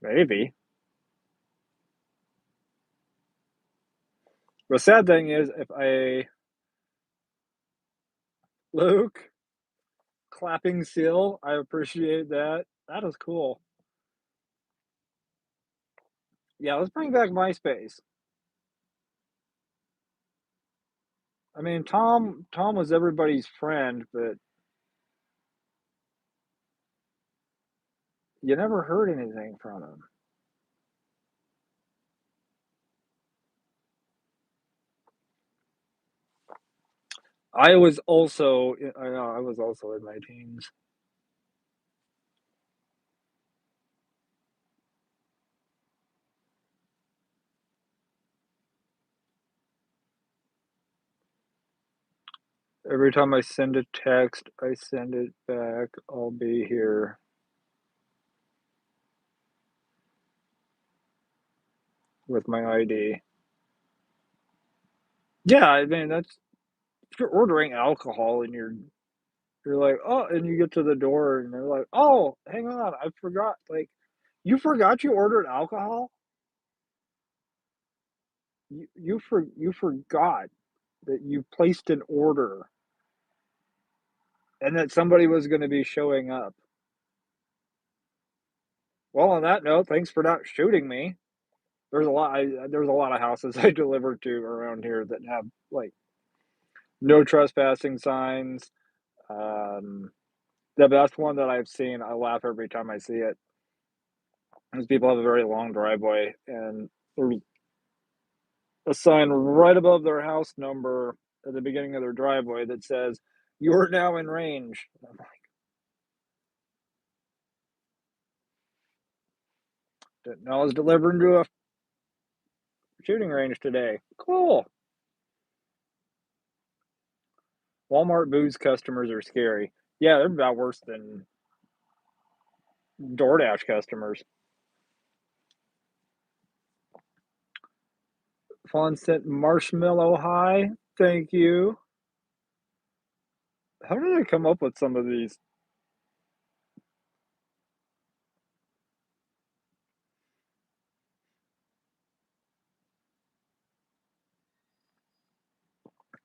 Maybe. The sad thing is, if I Luke clapping seal, I appreciate that. That is cool. Yeah, let's bring back MySpace. I mean, Tom was everybody's friend, but you never heard anything from him. I know I was also in my teens. Every time I send a text, I send it back. I'll be here with my ID. Yeah, I mean that's if you're ordering alcohol and you're like, oh, and you get to the door and they're like, oh, hang on, I forgot. Like, you forgot you ordered alcohol. You forgot that you placed an order and that somebody was going to be showing up. Well, on that note, thanks for not shooting me. There's a lot of houses I deliver to around here that have like no trespassing signs. Um, the best one that I've seen, I laugh every time I see it, is people have a very long driveway and there's a sign right above their house number at the beginning of their driveway that says, "You're now in range." I'm like, didn't know I was delivering to a shooting range today. Cool. Walmart booze customers are scary. Yeah, they're about worse than DoorDash customers. Fawn sent marshmallow high. Thank you. How did I come up with some of these?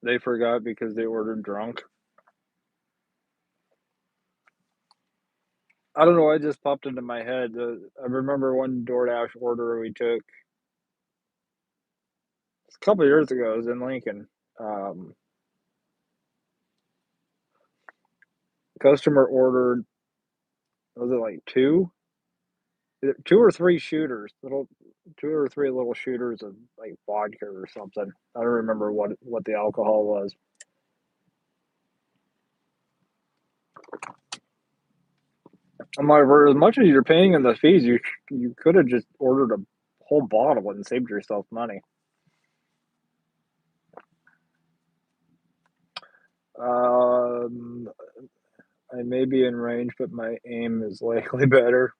They forgot because they ordered drunk. I don't know. It just popped into my head. I remember one DoorDash order we took a couple of years ago. It was in Lincoln. Um, Customer ordered, was it like two or three shooters, little two or three little shooters of like vodka or something. I don't remember what the alcohol was. I'm like, for as much as you're paying in the fees, you could have just ordered a whole bottle and saved yourself money. Um, I may be in range, but my aim is likely better.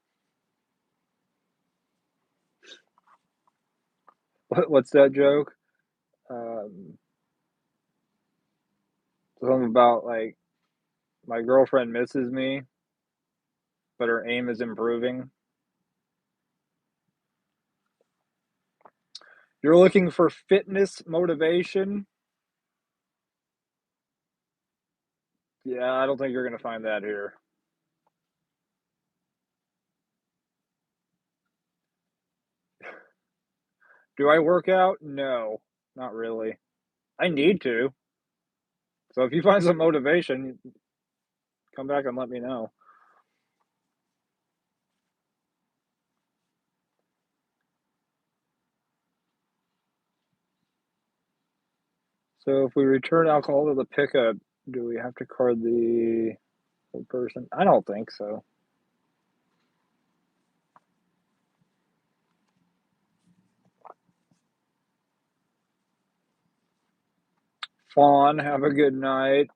What's that joke? Um, something about like my girlfriend misses me, but her aim is improving. You're looking for fitness motivation? Yeah, I don't think you're gonna find that here. Do I work out? No, not really. I need to. So if you find some motivation, come back and let me know. So if we return alcohol to the pickup, do we have to card the person? I don't think so. Fawn, have a good night.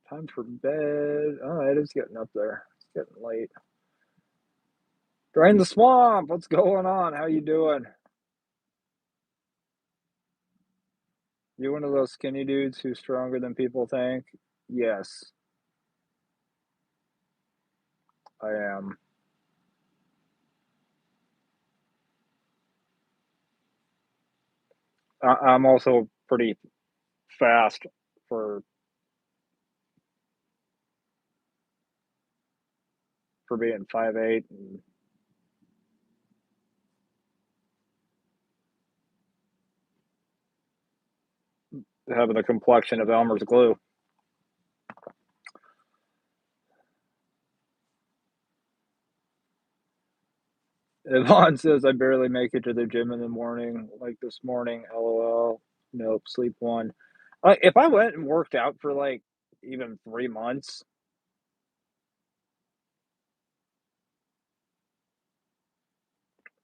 Time for bed. Oh, it is getting up there. It's getting late. Drain the swamp. What's going on? How you doing? You one of those skinny dudes who's stronger than people think? Yes, I am. I'm also pretty fast for being 5'8" and having the complexion of Elmer's glue. Yvonne says I barely make it to the gym in the morning, like this morning. LOL. Nope, sleep one. If I went and worked out for like even 3 months,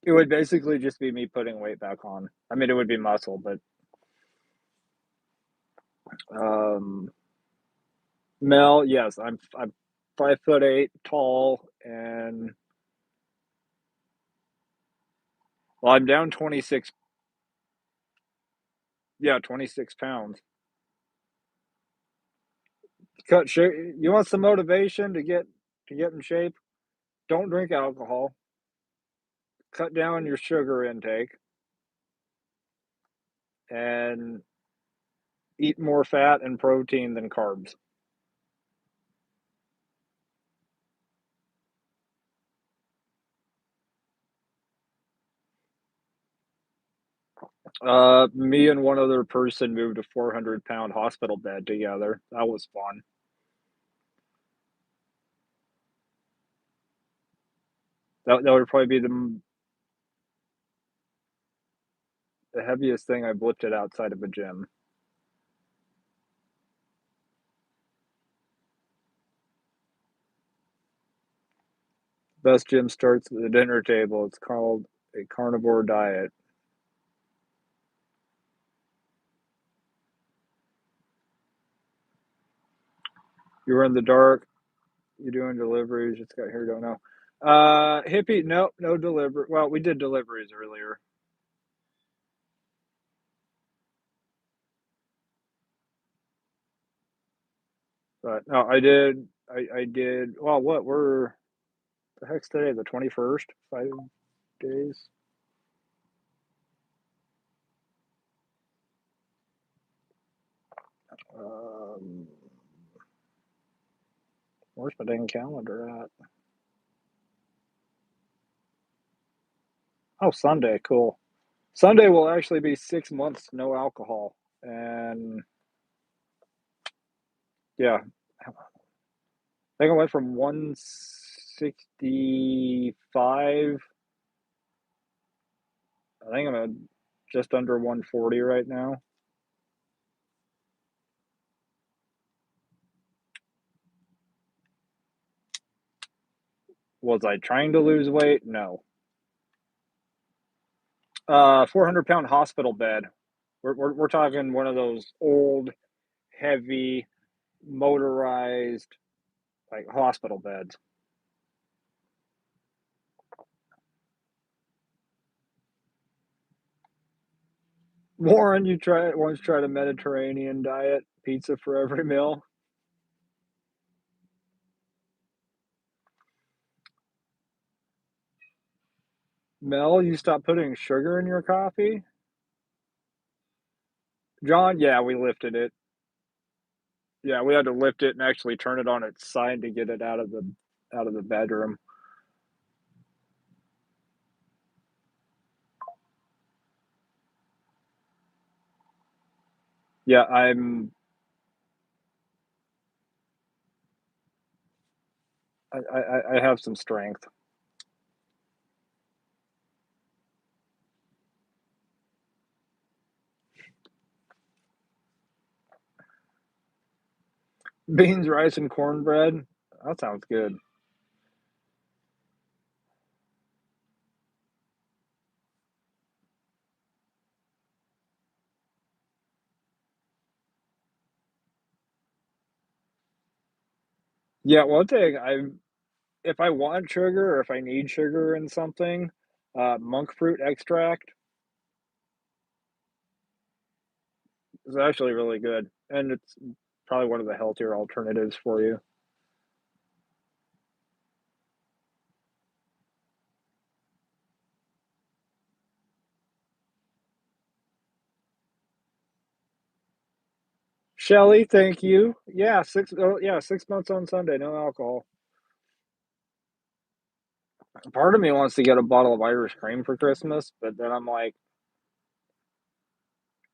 it would basically just be me putting weight back on. I mean, it would be muscle, but um, Mel, yes, I'm 5'8" tall, and well, I'm down 26. Yeah, 26 pounds. Cut. You want some motivation to get in shape? Don't drink alcohol. Cut down your sugar intake and eat more fat and protein than carbs. Me and one other person moved a 400-pound hospital bed together. That was fun. That would probably be the heaviest thing I've lifted outside of a gym. Best gym starts at the dinner table. It's called a carnivore diet. You were in the dark. You doing deliveries? Just got here. Don't know. Hippie. Nope. No delivery. Well, we did deliveries earlier, but no, I did. I did. Well, what? The heck's today? The 21st. 5 days. Um, where's my dang calendar at? Oh, Sunday. Cool. Sunday will actually be 6 months no alcohol, and yeah, I think I went from 165. I think I'm at just under 140 right now. Was I trying to lose weight? No. 400-pound hospital bed. We're talking one of those old, heavy, motorized, like, hospital beds. Warren, you tried a Mediterranean diet, pizza for every meal? Mel, you stopped putting sugar in your coffee? John, yeah, we lifted it. Yeah, we had to lift it and actually turn it on its side to get it out of the bedroom. Yeah, I have some strength. Beans, rice, and cornbread. That sounds good. Yeah, one thing I if I want sugar or if I need sugar in something, monk fruit extract is actually really good, and it's probably one of the healthier alternatives for you. Shelly, thank you. Yeah, 6 months on Sunday, no alcohol. Part of me wants to get a bottle of Irish cream for Christmas, but then I'm like,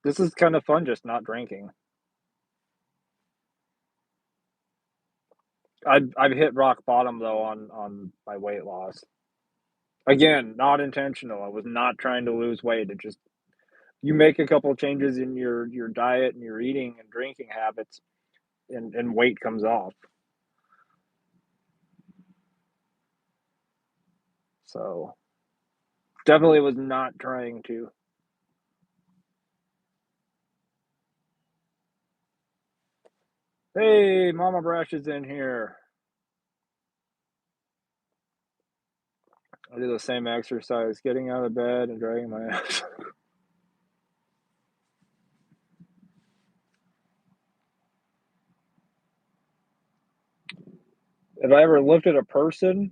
this is kind of fun just not drinking. I've hit rock bottom though on my weight loss. Again, not intentional. I was not trying to lose weight. It just you make a couple changes in your diet and your eating and drinking habits, and weight comes off. So definitely was not trying to. Hey, Mama Brash is in here. I do the same exercise, getting out of bed and dragging my ass. If I ever looked at a person,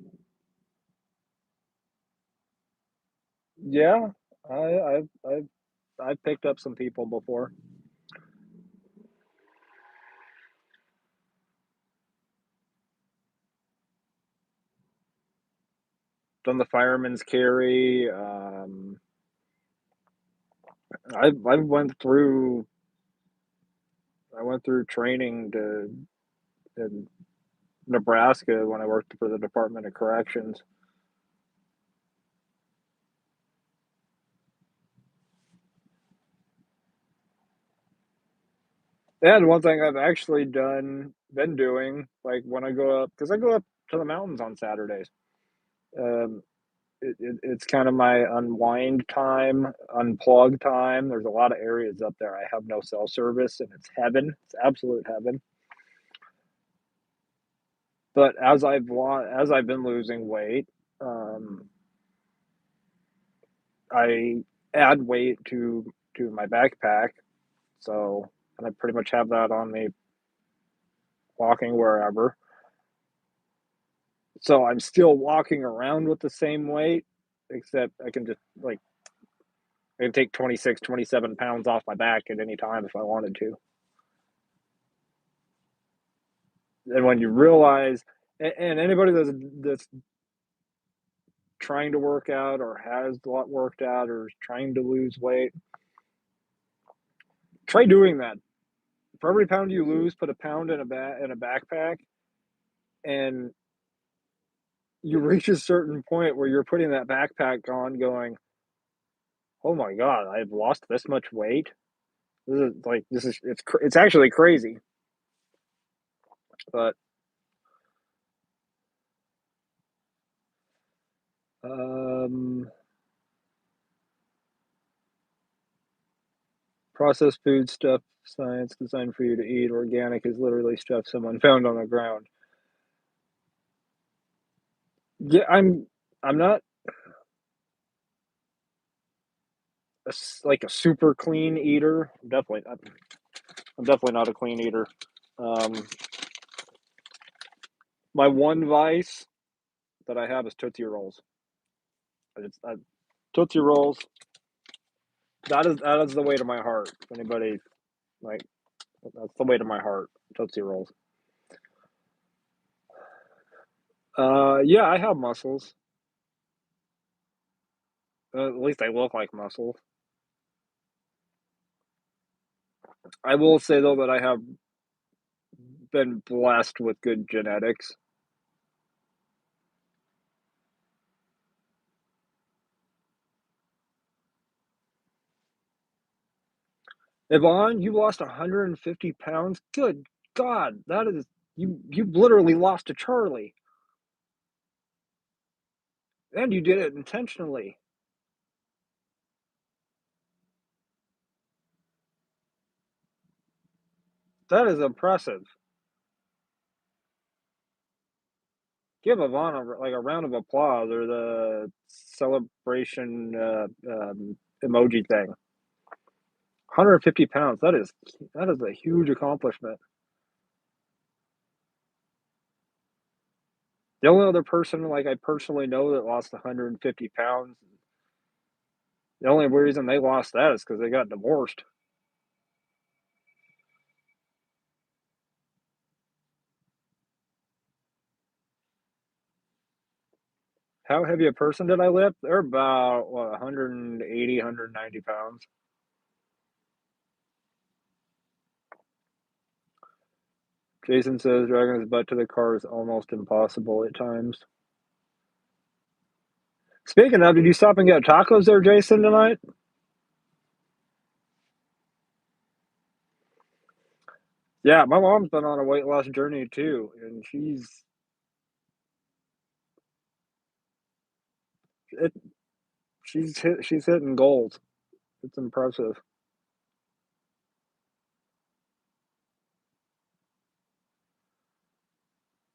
yeah, I've picked up some people before. Done the fireman's carry. I went through training to in Nebraska when I worked for the Department of Corrections. And one thing I've actually been doing, like when I go up, because I go up to the mountains on Saturdays. Um, it's kind of my unwind time, unplug time. There's a lot of areas up there I have no cell service, and it's heaven. It's absolute heaven. But as I've been losing weight, um, I add weight to my backpack, so and I pretty much have that on me walking wherever. So I'm still walking around with the same weight, except I can just like I can take 26, 27 pounds off my back at any time if I wanted to. And when you realize, and anybody that's trying to work out or has a lot worked out or is trying to lose weight, try doing that. For every pound you lose, put a pound in a backpack, and you reach a certain point where you're putting that backpack on, going, "Oh my god, I've lost this much weight." It's actually crazy, but um, Processed food stuff science designed for you to eat. Organic is literally stuff someone found on the ground. Yeah, I'm not like a super clean eater. I'm definitely not a clean eater. Um, my one vice that I have is Tootsie Rolls. I Tootsie Rolls, that is the way to my heart. If anybody like that's the way to my heart, Tootsie Rolls. Yeah, I have muscles. At least they look like muscles. I will say though that I have been blessed with good genetics. Yvonne, you lost 150 pounds. Good God, that is you literally lost to Charlie, and you did it intentionally. That is impressive. Give Yvonne like a round of applause or the celebration emoji thing. 150 pounds. That is a huge accomplishment. The only other person like I personally know that lost 150 pounds, the only reason they lost that is because they got divorced. How heavy a person did I lift? They're about what, 180, 190 pounds. Jason says dragging his butt to the car is almost impossible at times. Speaking of, did you stop and get tacos there, Jason, tonight? Yeah, my mom's been on a weight loss journey too, and it, she's hitting goals. It's impressive.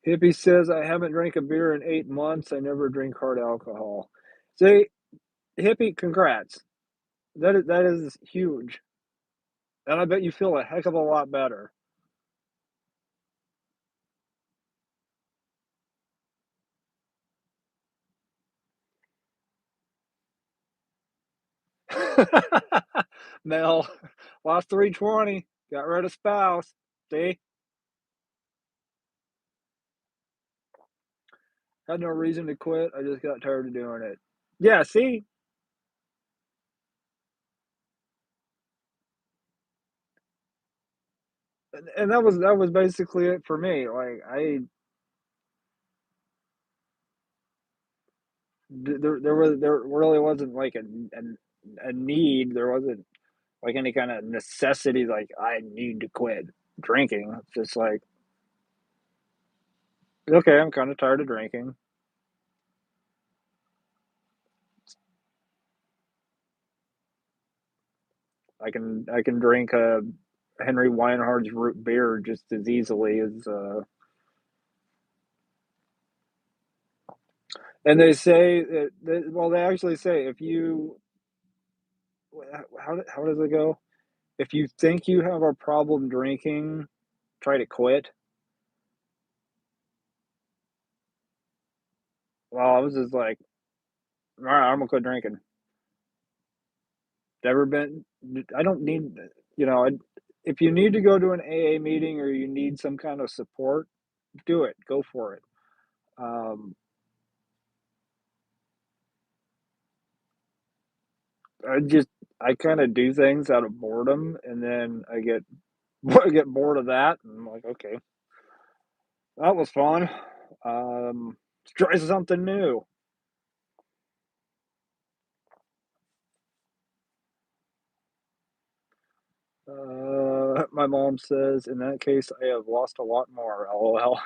Hippie says I haven't drank a beer in 8 months. I never drink hard alcohol. See, Hippie, congrats. That is huge, and I bet you feel a heck of a lot better. Mel, lost 320, got rid of spouse. See, had no reason to quit. I just got tired of doing it. Yeah, see, and that was basically it for me. Like there really wasn't like a need. There wasn't like any kind of necessity. Like I need to quit drinking. It's just like okay, I'm kind of tired of drinking. I can drink a Henry Weinhard's root beer just as easily as and they say well they actually say if you how does it go? If you think you have a problem drinking, try to quit. Well, I was just like, all right, I'm gonna quit drinking. Never been. I don't need. You know, if you need to go to an AA meeting or you need some kind of support, do it. Go for it. Um, I kind of do things out of boredom, and then I get I get bored of that, and I'm like, okay, that was fun. Let's try something new. My mom says, in that case, I have lost a lot more. LOL.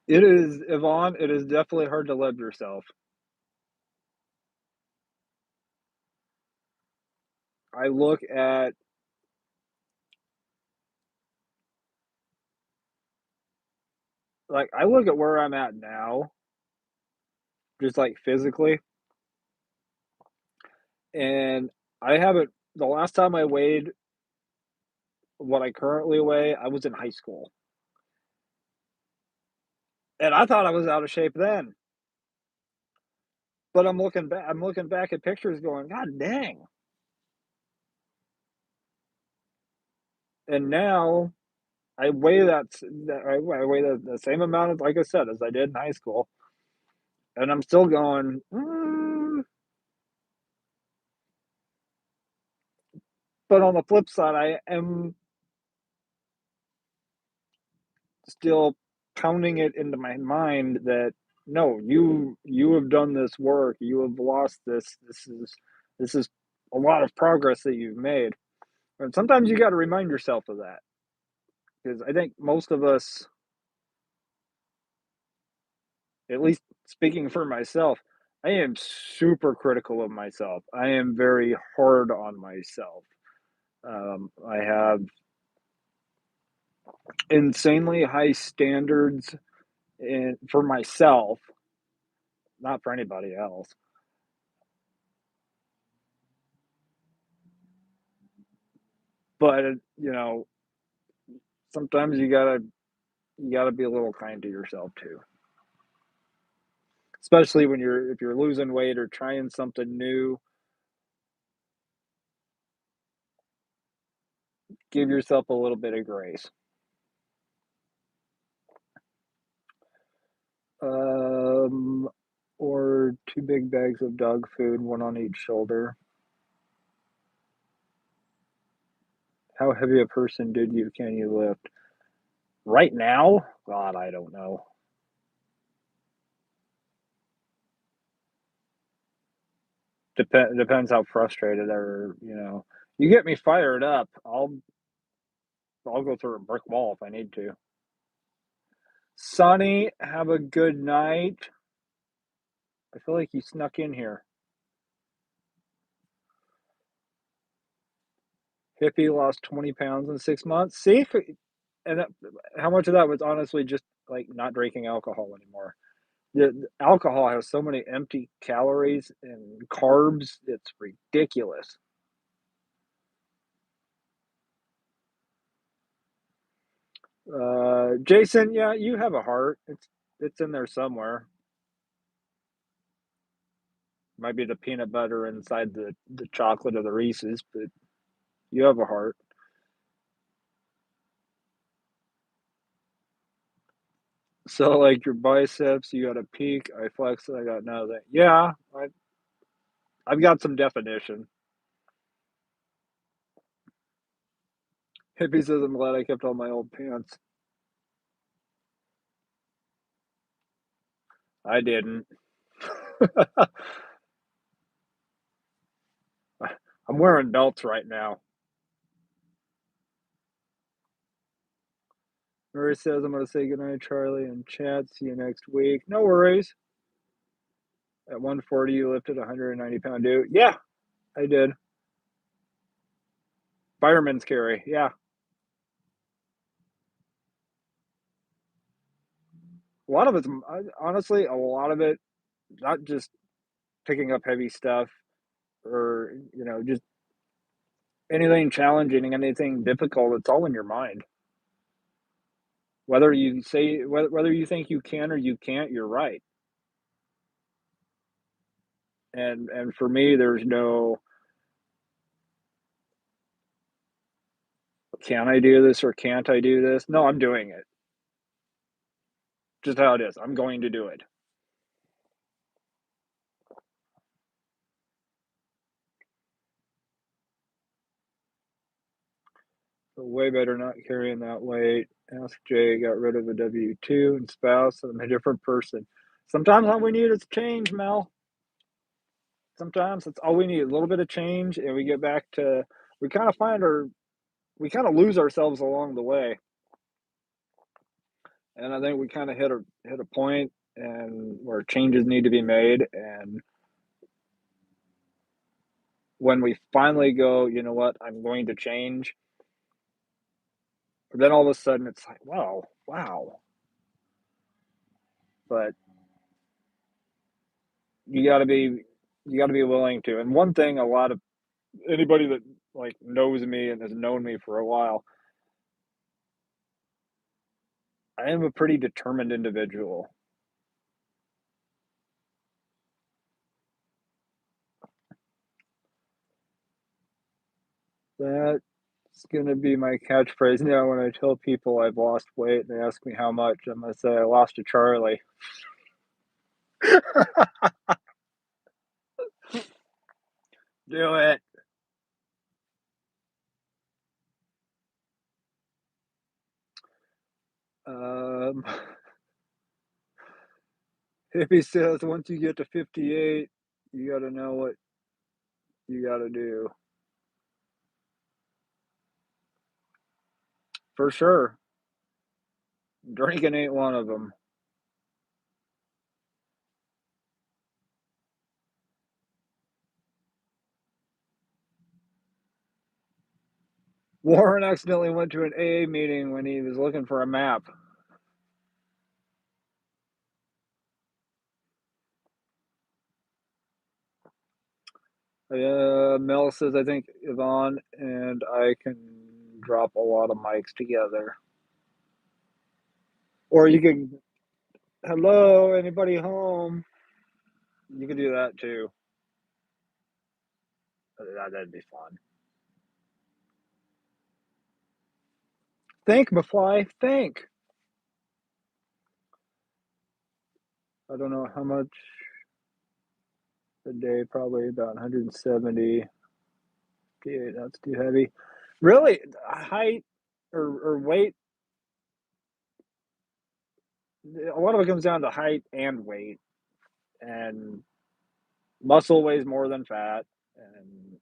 It is, Yvonne, it is definitely hard to love yourself. I look at I look at where I'm at now, just, like, physically, and I haven't the last time I weighed what I currently weigh, I was in high school, and I thought I was out of shape then, but I'm looking back at pictures going, "God dang," and now I weigh that I weigh the same amount as like I said, as I did in high school, and I'm still going, but on the flip side, I am still pounding it into my mind that, "No, you have done this work, you have lost this is a lot of progress that you've made," and sometimes you gotta remind yourself of that, because I think most of us, at least speaking for myself, I am super critical of myself. I am very hard on myself. I have insanely high standards for myself, not for anybody else. But sometimes you gotta be a little kind to yourself too, especially when you're if you're losing weight or trying something new. Give yourself a little bit of grace. Um, or two big bags of dog food, one on each shoulder. How heavy a person can you lift? Right now? God, I don't know. Depends how frustrated or, you get me fired up. I'll go through a brick wall if I need to. Sonny, have a good night. I feel like you snuck in here. Hippie lost 20 pounds in 6 months. See, and how much of that was honestly just like not drinking alcohol anymore. The alcohol has so many empty calories and carbs. It's ridiculous. Jason, yeah, you have a heart. It's in there somewhere. Might be the peanut butter inside the chocolate of the Reese's, but you have a heart. So like your biceps, you got a peak. I flex. I got nothing. Yeah, I've got some definition. Hippie says I'm glad I kept all my old pants. I didn't. I'm wearing belts right now. Murray says I'm gonna say goodnight, Charlie, and chat. See you next week. No worries. At 140, you lifted a 190-pound dude. Yeah, I did. Fireman's carry. Yeah. A lot of it's honestly, a lot of it, not just picking up heavy stuff or, just anything challenging, anything difficult, it's all in your mind. Whether you think you can or you can't, you're right. And for me, there's no can I do this or can't I do this? No, I'm doing it. Just how it is. I'm going to do it. So way better not carrying that weight. Ask Jay got rid of a W 2 and spouse. I'm a different person. Sometimes all we need is change, Mel. Sometimes that's all we need, a little bit of change, and we get back to we kind of find our we kind of lose ourselves along the way. and I think we kinda hit a point and where changes need to be made, and when we finally go, "You know what? I'm going to change," then all of a sudden it's like, "Wow, wow." But you gotta be you gotta be willing to, and one thing a lot of anybody that, like, knows me and has known me for a while, I am a pretty determined individual. That's gonna be my catchphrase now when I tell people I've lost weight and they ask me how much, I'm gonna say, "I lost to Charlie." Do it. Um, Hippie says once you get to 58, you gotta know what you gotta do. For sure. Drinking ain't one of them. Warren accidentally went to an AA meeting when he was looking for a map. Mel says, I think Yvonne and I can drop a lot of mics together. Or you can, hello, anybody home? You can do that too. That'd be fun. Think, McFly, think. I don't know how much a day, probably about 170. That's too heavy. Really, height or weight, a lot of it comes down to height and weight. And muscle weighs more than fat. And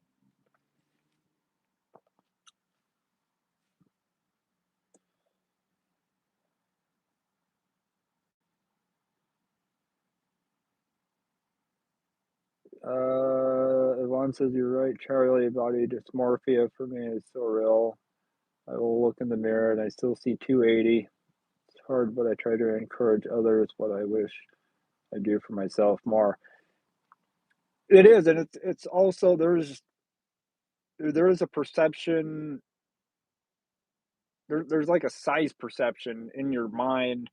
Yvonne says you're right, Charlie. Body dysmorphia for me is so real. I will look in the mirror and I still see 280. It's hard, but I try to encourage others what I wish I do for myself more. It is, and it's also there is a perception. There's like a size perception in your mind,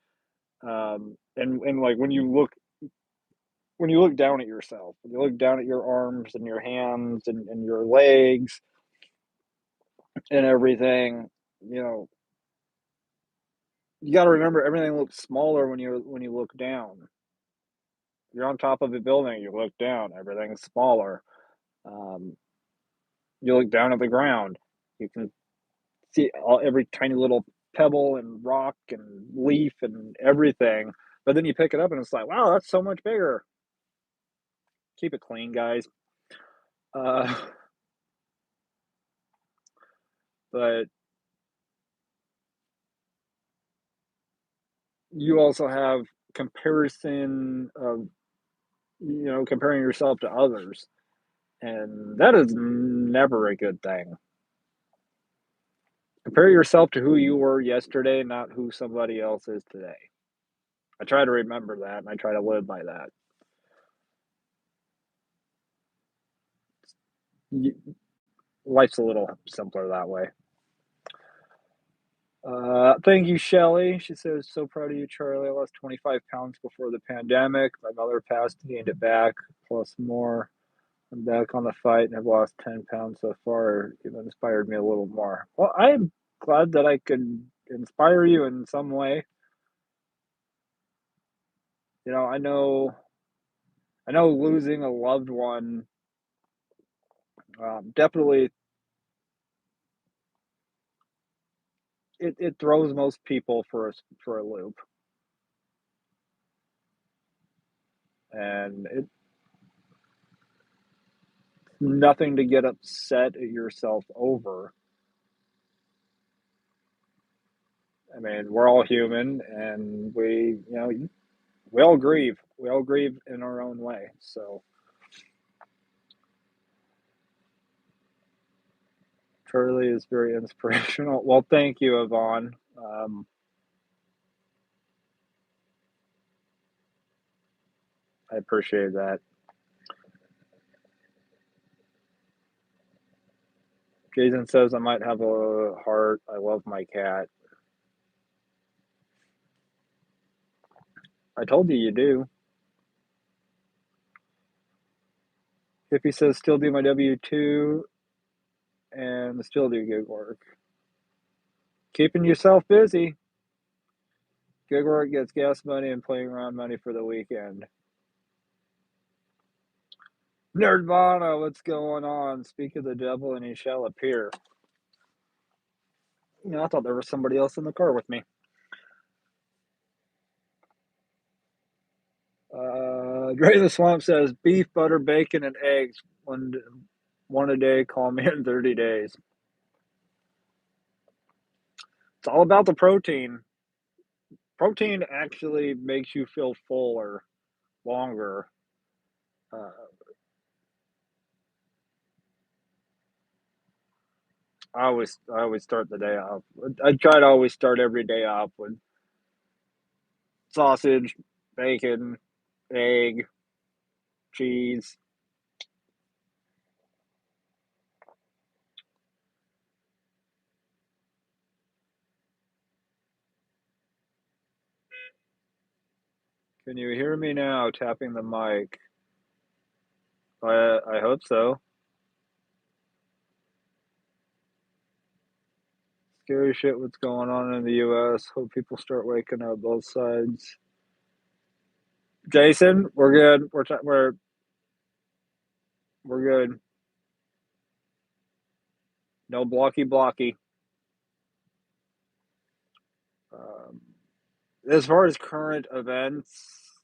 and like when you look down at yourself, when you look down at your arms and your hands and your legs and everything, you know, you got to remember everything looks smaller when you look down. You're on top of a building, you look down, everything's smaller. Um, you look down at the ground, you can see every tiny little pebble and rock and leaf and everything. But then you pick it up and it's like, wow, that's so much bigger. Keep it clean, guys. Uh, but you also have comparison of, comparing yourself to others. And that is never a good thing. Compare yourself to who you were yesterday, not who somebody else is today. I try to remember that and I try to live by that. Life's a little simpler that way. Thank you, Shelly. She says, so proud of you, Charlie. I lost 25 pounds before the pandemic. My mother passed, gained it back, plus more. I'm back on the fight and have lost 10 pounds so far. You've inspired me a little more. Well, I'm glad that I could inspire you in some way. You know, I know losing a loved one definitely it throws most people for a loop, and it's nothing to get upset at yourself over. I mean, we're all human, and we all grieve. We all grieve in our own way. So Charlie is very inspirational. Well, thank you, Yvonne. I appreciate that. Jason says I might have a heart. I love my cat. I told you you do. Hippie says still do my W-2 and still do gig work. Keeping yourself busy. Gig work gets gas money and playing around money for the weekend. Nerdvana, what's going on? Speak of the devil and he shall appear. I thought there was somebody else in the car with me. Dre the Swamp says beef, butter, bacon, and eggs. One a day. Call me in 30 days. It's all about the protein. Protein actually makes you feel fuller, longer. Uh, I always start the day off. I try to always start every day off with sausage, bacon, egg, cheese. Can you hear me now? Tapping the mic. I hope so. Scary shit. What's going on in the U.S.? Hope people start waking up both sides. Jason, we're good. We're good. No blocky blocky. Um, as far as current events,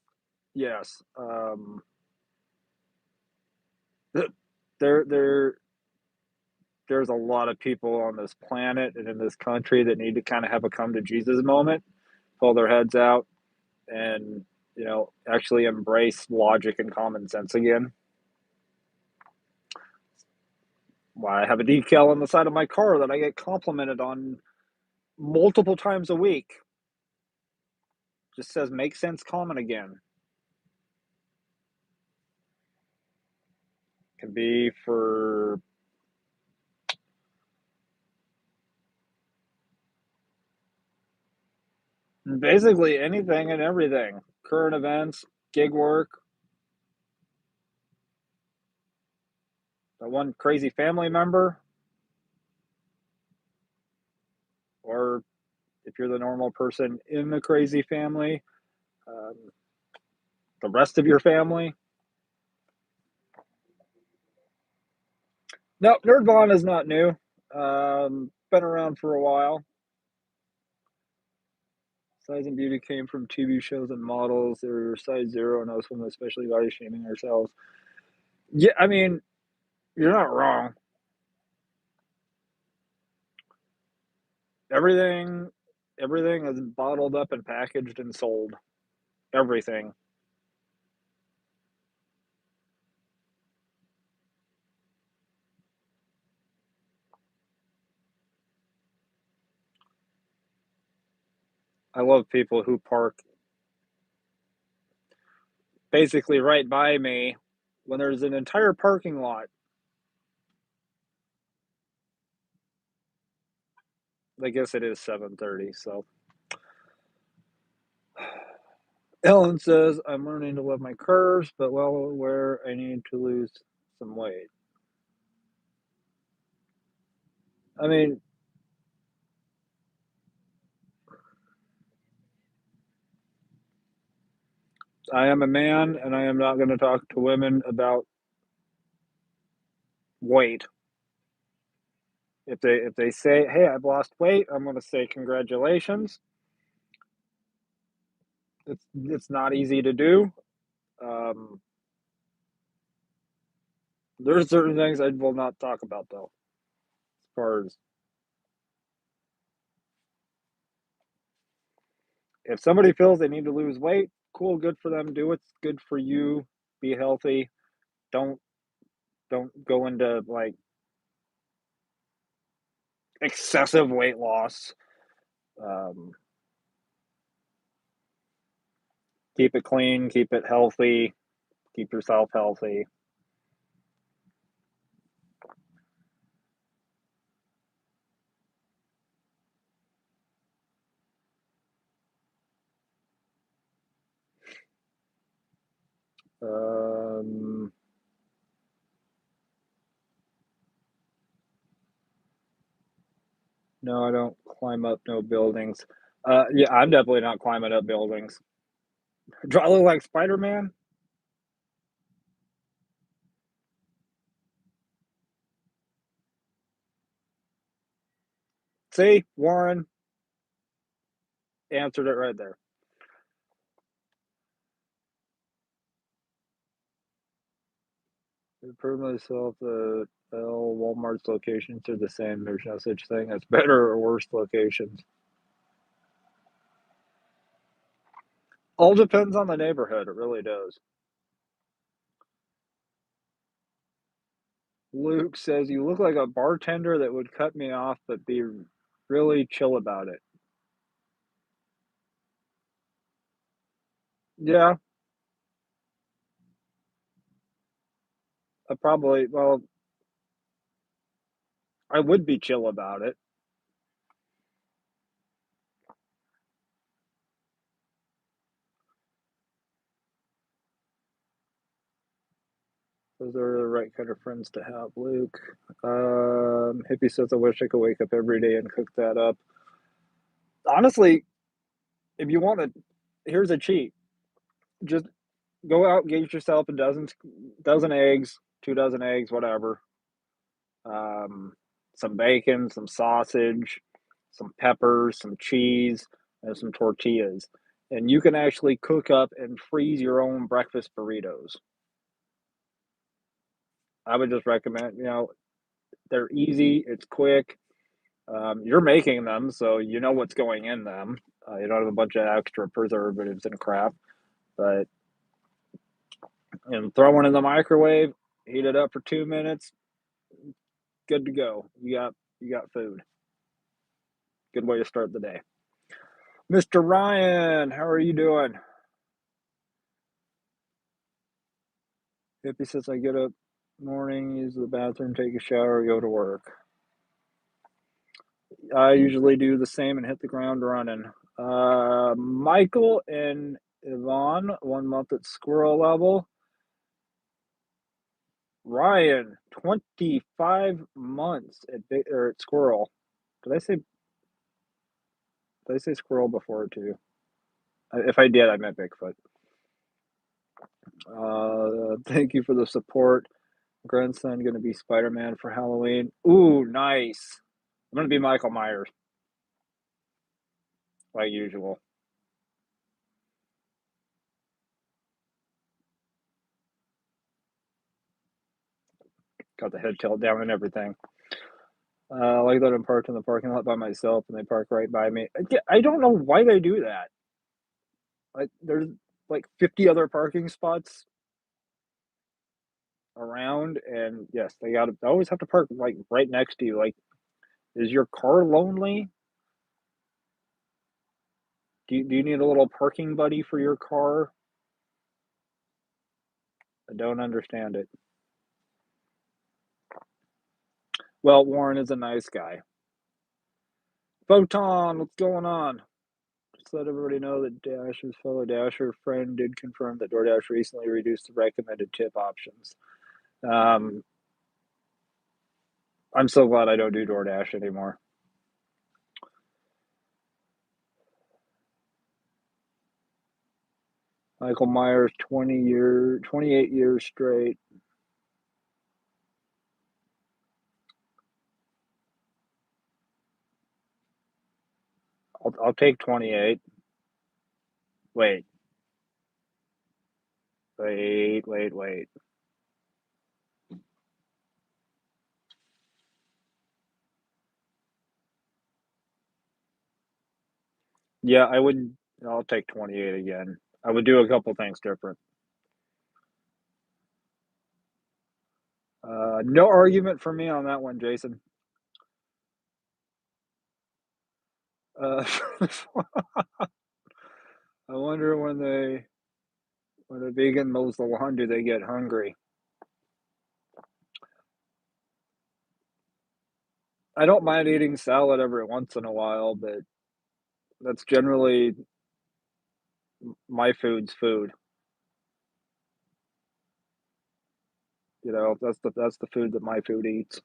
yes. There, there, there's a lot of people on this planet and in this country that need to kind of have a come to Jesus moment, pull their heads out, and actually embrace logic and common sense again. Why I have a decal on the side of my car that I get complimented on multiple times a week. Just says make sense common again. Can be for basically anything and everything. Current events, gig work, that one crazy family member, or if you're the normal person in the crazy family, um, the rest of your family. No, Nerdvana is not new. Been around for a while. Size and beauty came from TV shows and models. They were size zero, and I was from especially body shaming ourselves. Yeah, I mean, you're not wrong. Everything, everything is bottled up and packaged and sold. Everything. I love people who park basically right by me when there's an entire parking lot. I guess it is 7:30. So Ellen says I'm learning to love my curves, but well aware I need to lose some weight. I mean, I am a man, and I am not going to talk to women about weight. If they say, "Hey, I've lost weight," I'm going to say, "Congratulations." It's not easy to do. Um, there's certain things I will not talk about though, as far as if somebody feels they need to lose weight, cool, good for them. Do what's good for you. Be healthy. Don't don't go into like excessive weight loss. Um, keep it clean, keep it healthy, keep yourself healthy. Um, no, I don't climb up no buildings. Yeah, I'm definitely not climbing up buildings. Do I look like Spider Man? See, Warren answered it right there. To prove myself that all Walmart's locations are the same. There's no such thing as better or worse locations. All depends on the neighborhood. It really does. Luke says, "You look like a bartender that would cut me off, but be really chill about it." Yeah, well, I would be chill about it. Those are the right kind of friends to have, Luke. Hippie says, "I wish I could wake up every day and cook that up." Honestly, if you want to, here's a cheat. Just go out, get yourself a dozen eggs, 2 dozen eggs, whatever. Um, some bacon, some sausage, some peppers, some cheese, and some tortillas. And you can actually cook up and freeze your own breakfast burritos. I would just recommend, they're easy, it's quick. You're making them, so you know what's going in them. You don't have a bunch of extra preservatives and crap. But throw one in the microwave, heat it up for 2 minutes, good to go. You got food. Good way to start the day. Mr. Ryan, how are you doing? Hippie says I get up morning, use the bathroom, take a shower, go to work. I usually do the same and hit the ground running. Michael and Yvonne, 1 month at squirrel level. Ryan, 25 months at squirrel. Did I say squirrel before too? If I did, I meant Bigfoot. Thank you for the support. Grandson gonna be Spider Man for Halloween. Ooh, nice. I'm gonna be Michael Myers, like usual. Got the head tilt down and everything. I like that I'm parked in the parking lot by myself and they park right by me. I don't know why they do that. Like, there's like 50 other parking spots around, and yes, they got to always have to park like right next to you. Like, is your car lonely? Do you need a little parking buddy for your car? I don't understand it. Well, Warren is a nice guy. Photon, what's going on? Just let everybody know that Dasher's fellow Dasher friend did confirm that DoorDash recently reduced the recommended tip options. Um, I'm so glad I don't do DoorDash anymore. Michael Myers, 28 years straight. I'll take 28. Wait, wait. Yeah, I would. I'll take 28 again. I would do a couple things different. No argument for me on that one, Jason. Uh, I wonder when the vegan mows the lawn, do they get hungry? I don't mind eating salad every once in a while, but that's generally my food's food. You know, that's the food that my food eats.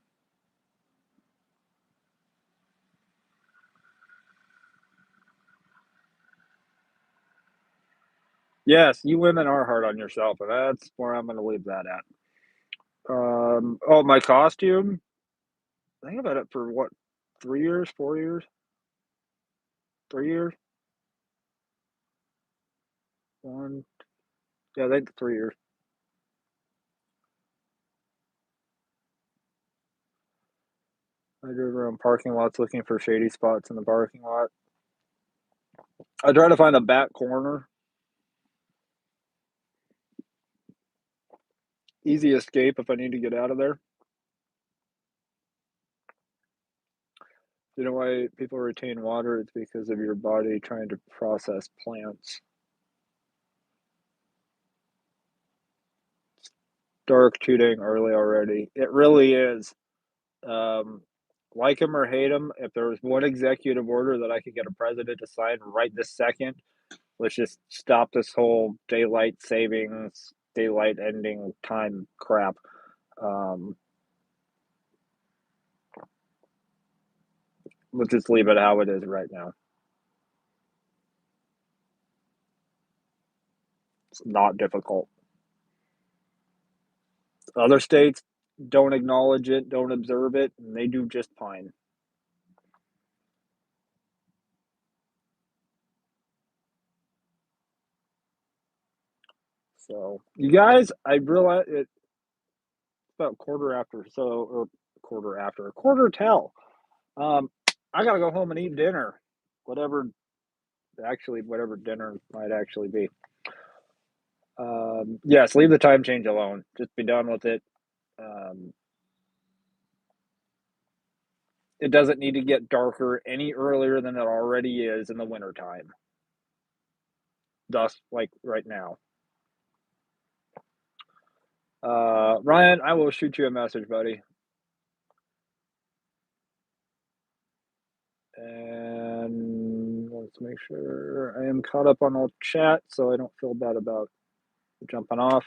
Yes, you women are hard on yourself, and that's where I'm gonna leave that at. Oh, my costume? I think I've had it for what, 3 years, 4 years, 3 years? 1 yeah, I think 3 years. I drove around parking lots looking for shady spots in the parking lot. I try to find a back corner, easy escape if I need to get out of there. You know why people retain water? It's because of your body trying to process plants. Dark tooting early already. It really is. Um, like him or hate him, if there was one executive order that I could get a president to sign right this second, let's just stop this whole daylight savings, daylight ending time crap. Um, let's just leave it how it is right now. It's not difficult. Other states don't acknowledge it, don't observe it, and they do just fine. So, you guys, I realize it's about quarter after, so or quarter after, quarter till. Um, I gotta go home and eat dinner, whatever whatever dinner might actually be. Yes, leave the time change alone. Just be done with it. Um, it doesn't need to get darker any earlier than it already is in the wintertime. Thus, like right now. Ryan, I will shoot you a message, buddy. And let's make sure I am caught up on all chat so I don't feel bad about jumping off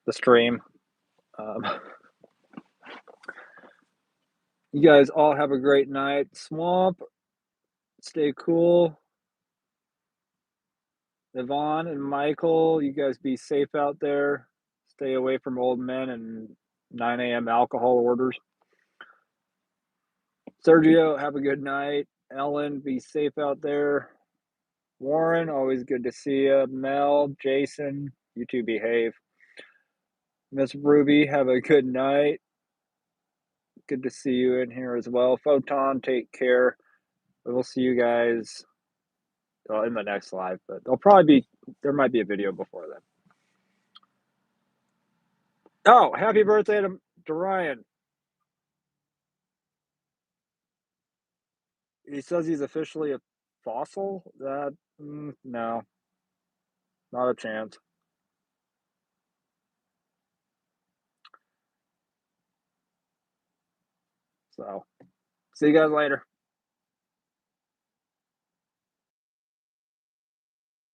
the stream. Um, you guys all have a great night. Swamp, stay cool. Yvonne and Michael, you guys be safe out there. Stay away from old men and 9 a.m. alcohol orders. Sergio, have a good night. Ellen, be safe out there. Warren, always good to see you. Mel, Jason, you two behave. Miss Ruby, have a good night. Good to see you in here as well. Photon, take care. We will see you guys in the next live, but there might be a video before then. Oh, happy birthday to Ryan. He says he's officially a fossil. No, not a chance. So, see you guys later.